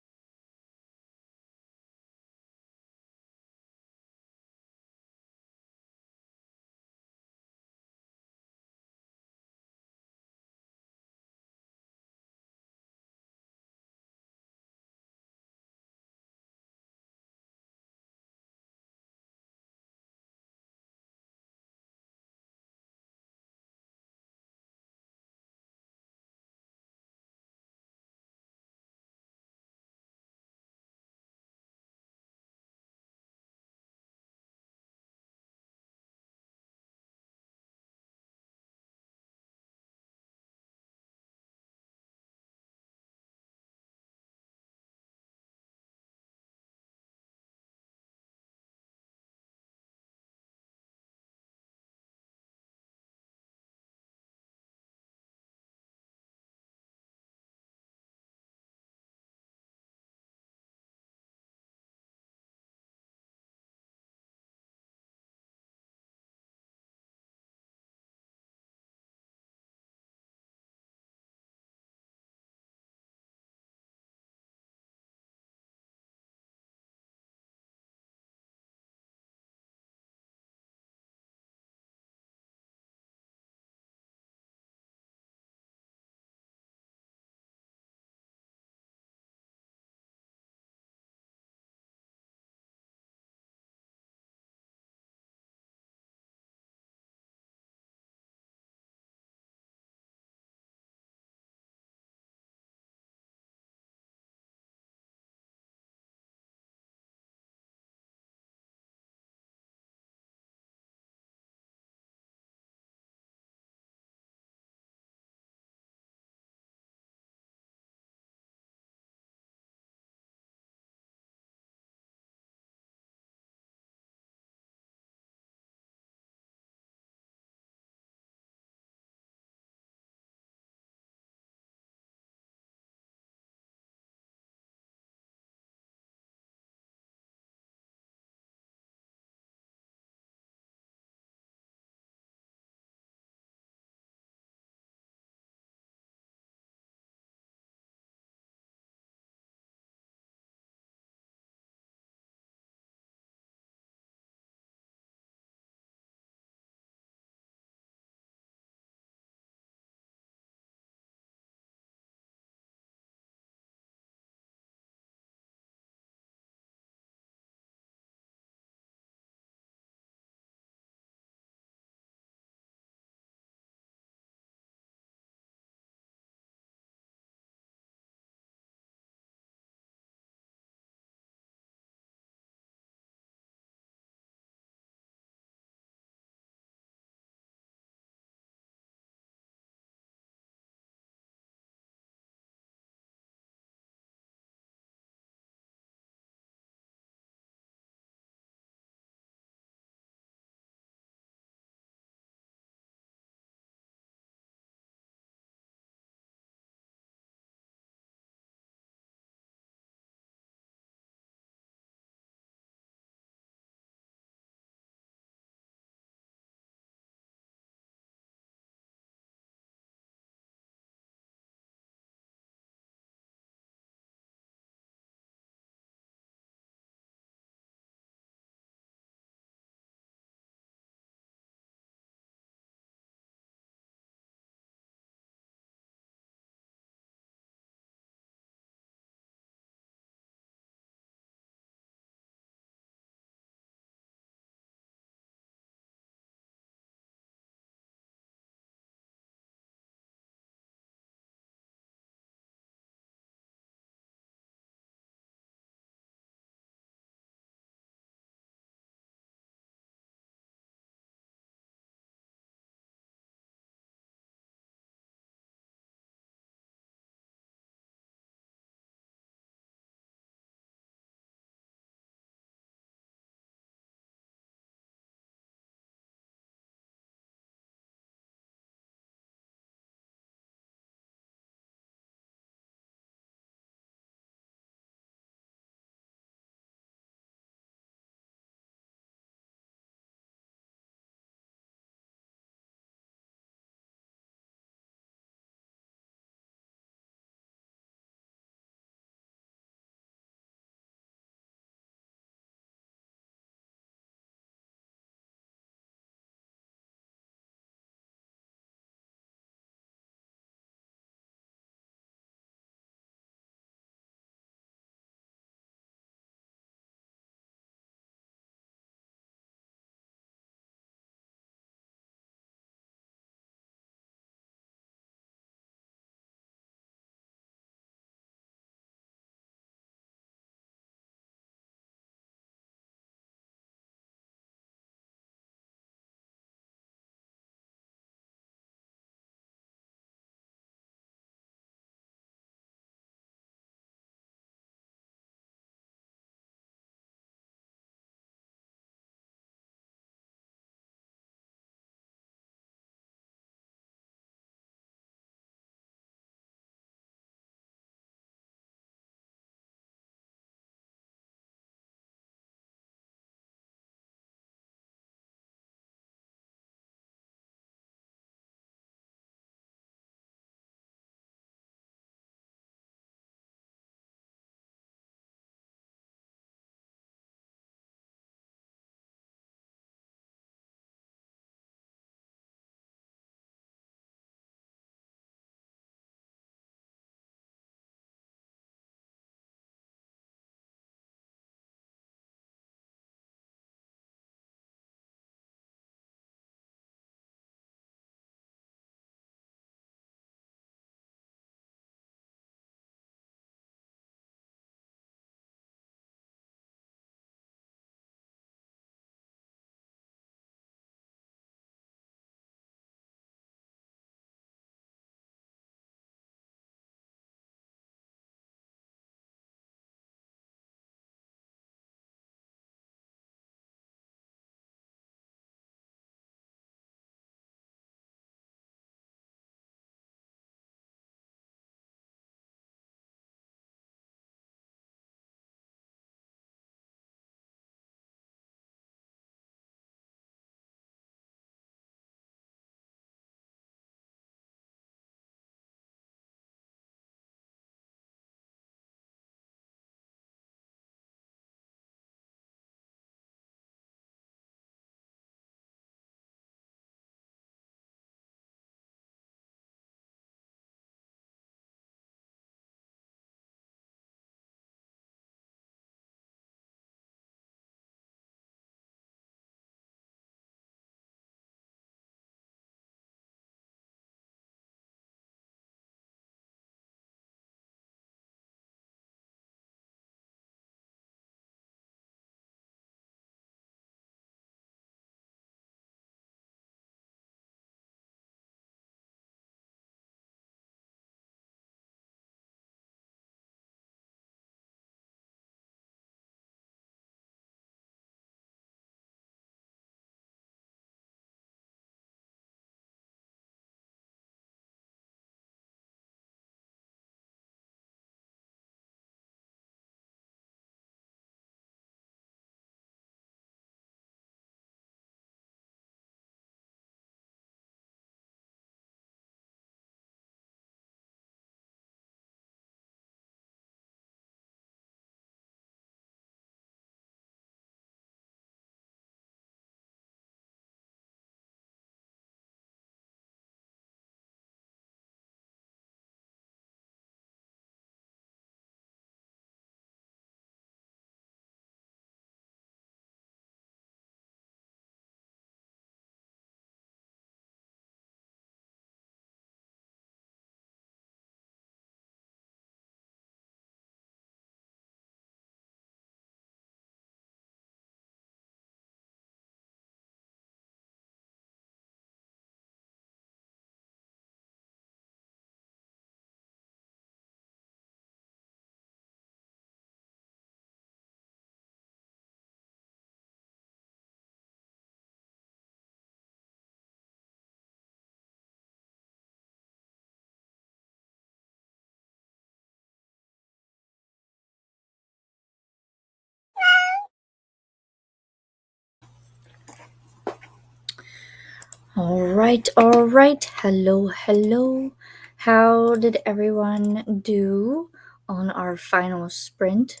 All right, all right. Hello, hello. How did everyone do on our final sprint?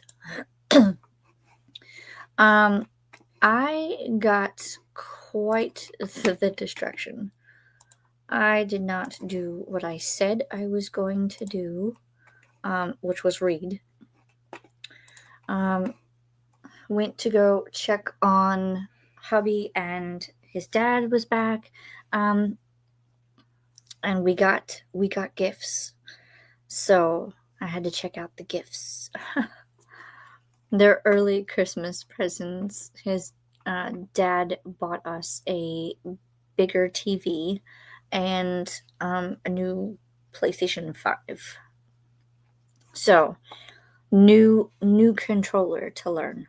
I got quite the distraction. I did not do what I said I was going to do, which was read. Went to go check on hubby, and his dad was back. And we got gifts. So I had to check out the gifts. They're early Christmas presents. His dad bought us a bigger TV and a new PlayStation 5. So new controller to learn.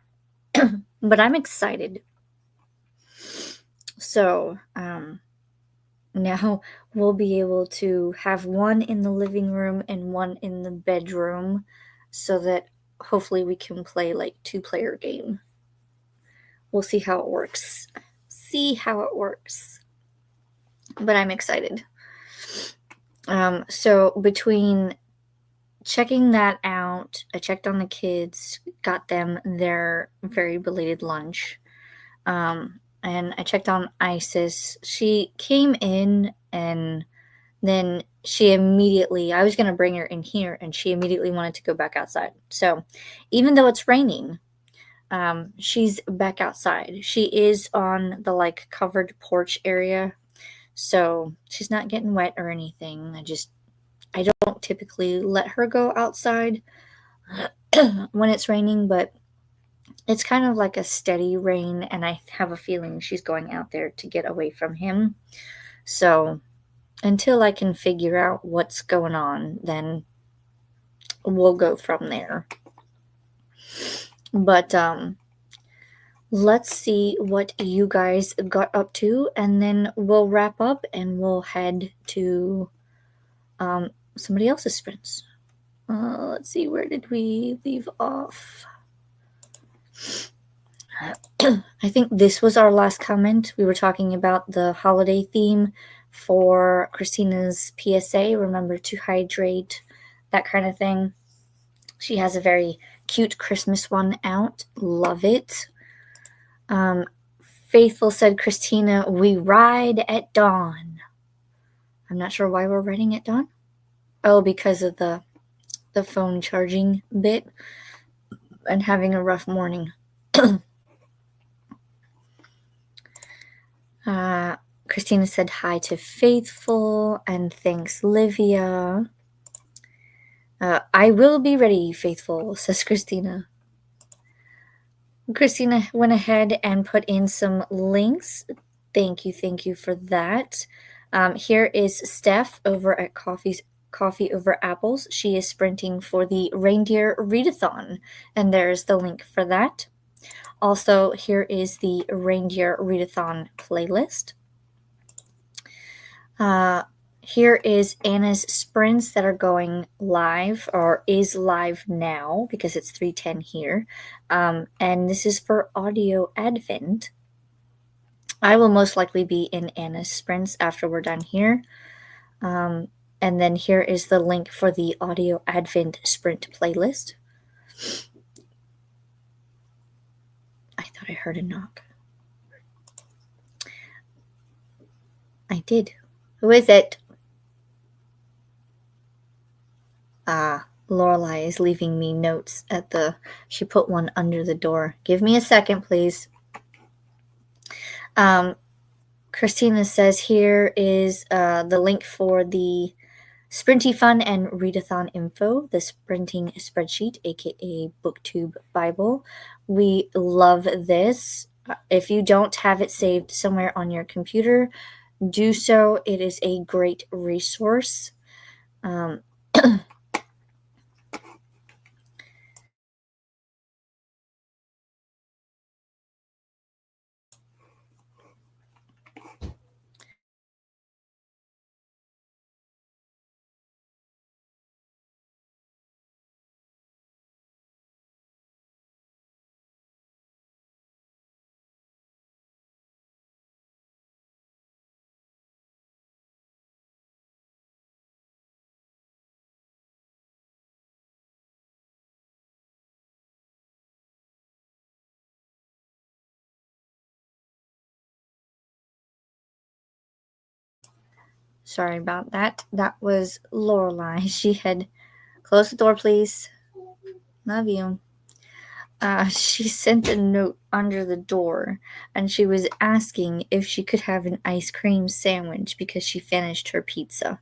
But I'm excited. So now we'll be able to have one in the living room and one in the bedroom so that hopefully we can play like 2-player game. We'll see how it works. But I'm excited. So between checking that out, I checked on the kids, got them their very belated lunch. And I checked on Isis. She came in and then I was going to bring her in here and she immediately wanted to go back outside. So even though it's raining, she's back outside. She is on the covered porch area. So she's not getting wet or anything. I don't typically let her go outside when it's raining, but it's kind of like a steady rain, and I have a feeling she's going out there to get away from him. So until I can figure out what's going on, then we'll go from there. But let's see what you guys got up to, and then we'll wrap up and we'll head to somebody else's sprints. Let's see, where did we leave off? I think this was our last comment. We were talking about the holiday theme for Christina's PSA. Remember to hydrate, that kind of thing. She has a very cute Christmas one out. Love it. Faithful said, Christina, we ride at dawn. I'm not sure why we're riding at dawn. Oh, because of the phone charging bit and having a rough morning. Christina said hi to Faithful, and thanks, Livia. I will be ready, Faithful, says Christina. Christina went ahead and put in some links. Thank you for that. Here is Steph over at Coffee Over Apples. She is sprinting for the Reindeer Readathon, and there's the link for that. Also, here is the Reindeer Readathon playlist. Here is Anna's sprints that are going live, or is live now because it's 3:10 here. And this is for Audio Advent. I will most likely be in Anna's sprints after we're done here. And then here is the link for the Audio Advent sprint playlist. I thought I heard a knock. I did. Who is it? Lorelai is leaving me notes she put one under the door. Give me a second, please. Christina says here is the link for the Sprinty Fun and Readathon info, the sprinting spreadsheet, aka BookTube Bible. We love this. If you don't have it saved somewhere on your computer, do so. It is a great resource. Sorry about that. That was Lorelai. She had closed the door, please. Love you. She sent a note under the door, and she was asking if she could have an ice cream sandwich because she finished her pizza.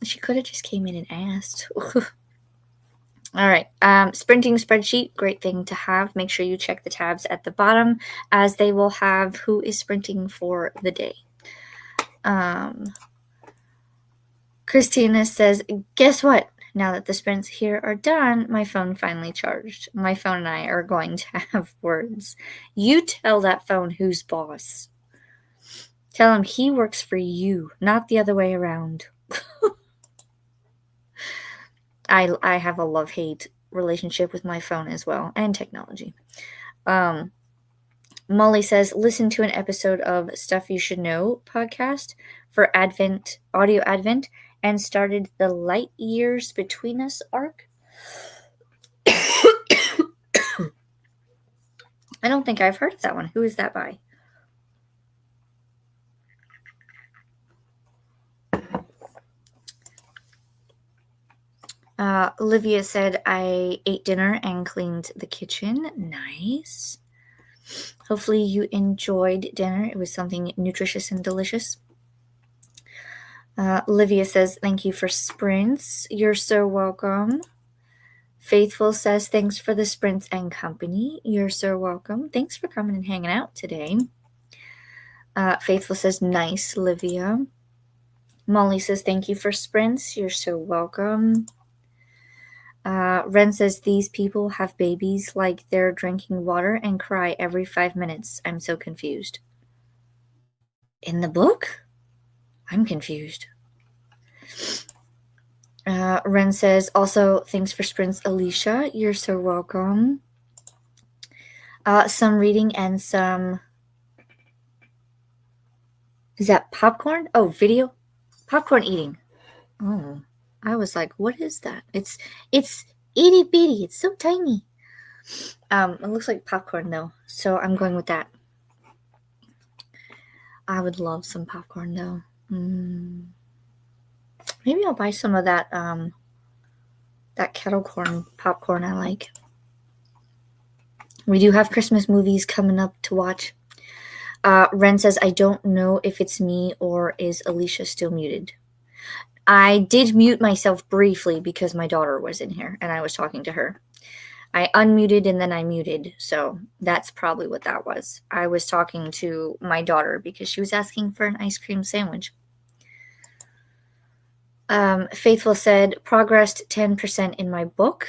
She could have just came in and asked. All right. Sprinting spreadsheet, great thing to have. Make sure you check the tabs at the bottom, as they will have who is sprinting for the day. Christina says, guess what? Now that the sprints here are done, my phone finally charged. My phone and I are going to have words. You tell that phone who's boss. Tell him he works for you, not the other way around. I have a love-hate relationship with my phone as well, and technology. Molly says, listen to an episode of Stuff You Should Know podcast for audio Advent, and started the Light Years Between Us arc. I don't think I've heard of that one. Who is that by? Olivia said, I ate dinner and cleaned the kitchen. Nice. Hopefully you enjoyed dinner. It was something nutritious and delicious. Olivia says, thank you for sprints. You're so welcome. Faithful says, thanks for the sprints and company. You're so welcome. Thanks for coming and hanging out today. Faithful says, nice, Olivia. Molly says, thank you for sprints. You're so welcome. Ren says, these people have babies like they're drinking water and cry every 5 minutes. I'm so confused. In the book? I'm confused. Ren says, also, thanks for sprints, Alicia. You're so welcome. Some reading and some... Is that popcorn? Oh, video? Popcorn eating. Oh, I was like, what is that? It's itty bitty. It's so tiny. It looks like popcorn though, so I'm going with that. I would love some popcorn though. Maybe I'll buy some of that that kettle corn popcorn I like. We do have Christmas movies coming up to watch. Ren says, I don't know if it's me or is Alicia still muted. I did mute myself briefly because my daughter was in here and I was talking to her. I unmuted and then I muted, so that's probably what that was. I was talking to my daughter because she was asking for an ice cream sandwich. Faithful said, progressed 10% in my book,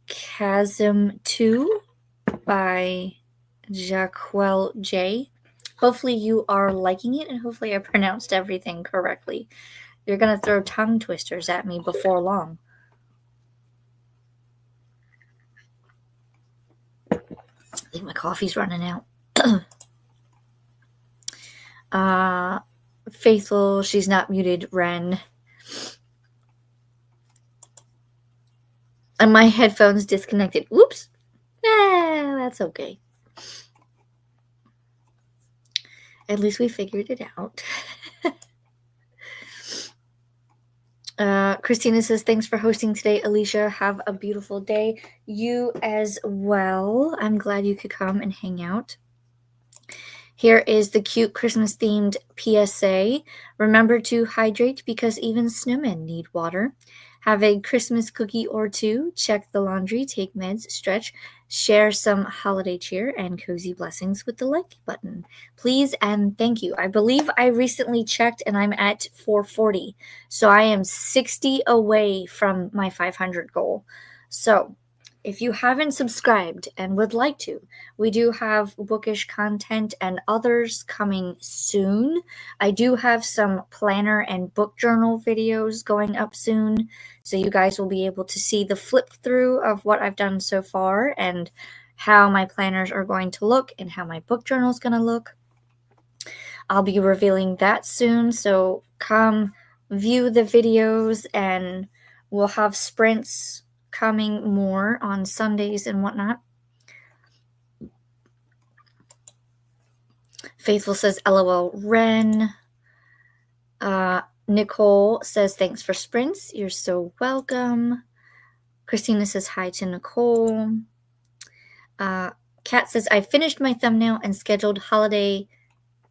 Chasm 2 by Jacquel J. Hopefully you are liking it, and hopefully I pronounced everything correctly. You're going to throw tongue twisters at me before long. I think my coffee's running out. Faithful, she's not muted, Ren. And my headphones disconnected. Whoops. That's okay. At least we figured it out. Christina says, thanks for hosting today, Alicia. Have a beautiful day. You as well. I'm glad you could come and hang out. Here is the cute Christmas-themed PSA. Remember to hydrate because even snowmen need water. Have a Christmas cookie or two. Check the laundry. Take meds. Stretch. Share some holiday cheer and cozy blessings with the like button. Please and thank you. I believe I recently checked and I'm at 440. So I am 60 away from my 500 goal. So if you haven't subscribed and would like to, we do have bookish content and others coming soon. I do have some planner and book journal videos going up soon, so you guys will be able to see the flip through of what I've done so far and how my planners are going to look and how my book journal is going to look. I'll be revealing that soon, so come view the videos, and we'll have sprints coming more on Sundays and whatnot. Faithful says, LOL, Ren. Nicole says, thanks for sprints. You're so welcome. Christina says, hi to Nicole. Kat says, I finished my thumbnail and scheduled holiday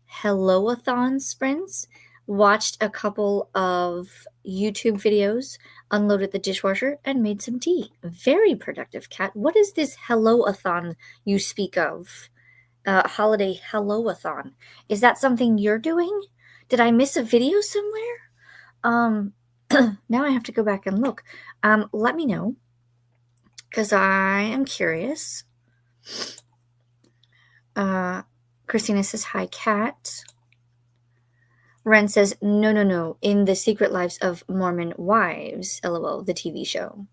hello-a-thon sprints. Watched a couple of YouTube videos, unloaded the dishwasher, and made some tea. Very productive, Kat. What is this hello-a-thon you speak of? Holiday hello-a-thon. Is that something you're doing? Did I miss a video somewhere? Now I have to go back and look. Let me know, because I am curious. Christina says, hi, Kat. Ren says, no, in The Secret Lives of Mormon Wives, LOL, the TV show.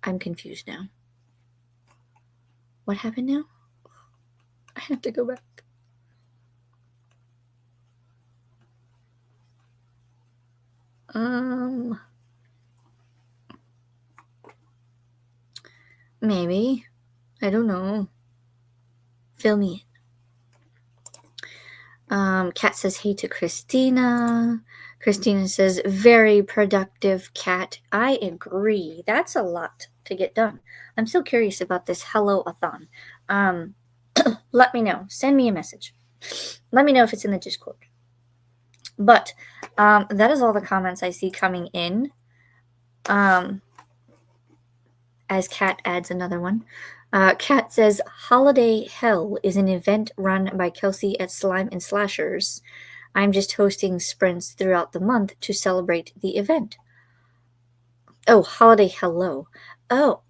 I'm confused now. What happened now? I have to go back. Maybe. I don't know. Fill me in. Kat says, hey to Christina. Christina says, very productive, Kat. I agree. That's a lot to get done. I'm so curious about this hello-a-thon. Let me know. Send me a message. Let me know if it's in the Discord. But that is all the comments I see coming in. As Kat adds another one. Kat says, Holiday Hell is an event run by Kelsey at Slime and Slashers. I'm just hosting sprints throughout the month to celebrate the event. Oh, Holiday Hello. Oh.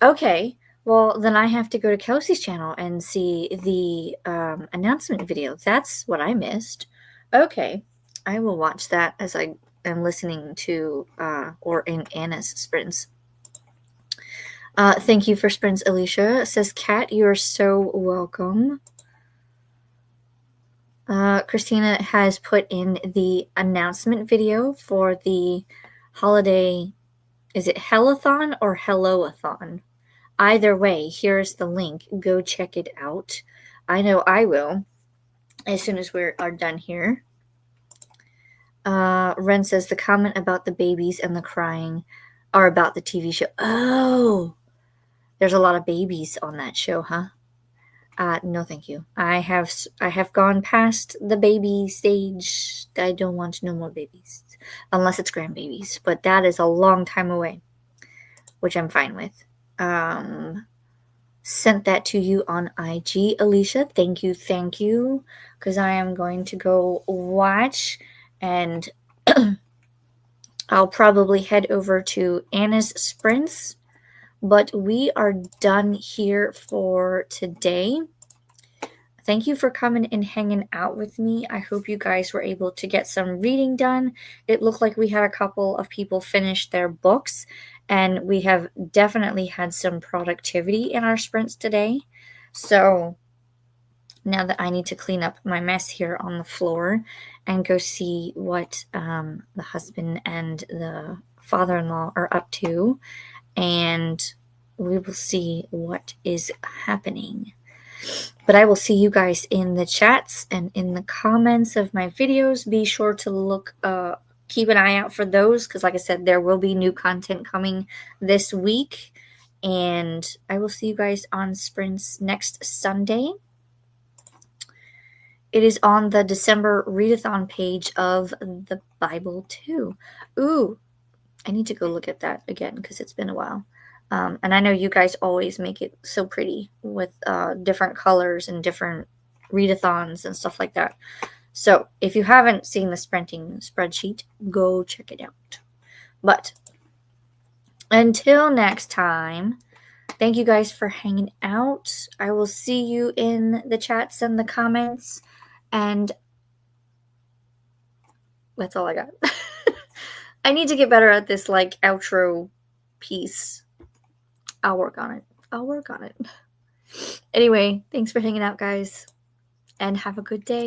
Okay. Well, then I have to go to Kelsey's channel and see the announcement video. That's what I missed. Okay. I will watch that as I am listening to or in Anna's sprints. Thank you for sprints, Alicia. Says Kat, you are so welcome. Christina has put in the announcement video for the holiday. Is it Hellathon or Hello-a-thon? Either way, here's the link. Go check it out. I know I will as soon as we are done here. Ren says the comment about the babies and the crying are about the TV show. Oh, there's a lot of babies on that show, huh? No, thank you. I have gone past the baby stage. I don't want no more babies, unless it's grandbabies. But that is a long time away, which I'm fine with. Sent that to you on IG, Alicia. Thank you. Because I am going to go watch, and I'll probably head over to Anna's sprints. But we are done here for today. Thank you for coming and hanging out with me. I hope you guys were able to get some reading done. It looked like we had a couple of people finish their books, and we have definitely had some productivity in our sprints today. So now that I need to clean up my mess here on the floor and go see what the husband and the father-in-law are up to, and we will see what is happening. But I will see you guys in the chats and in the comments of my videos. Be sure to look, keep an eye out for those, because like I said, there will be new content coming this week. And I will see you guys on sprints next Sunday. It is on the December readathon page of the Bible too. Ooh, I need to go look at that again because it's been a while. And I know you guys always make it so pretty with different colors and different readathons and stuff like that. So if you haven't seen the sprinting spreadsheet, go check it out. But until next time, thank you guys for hanging out. I will see you in the chats and the comments. And that's all I got. I need to get better at this like outro piece. I'll work on it. Anyway, thanks for hanging out, guys, and have a good day.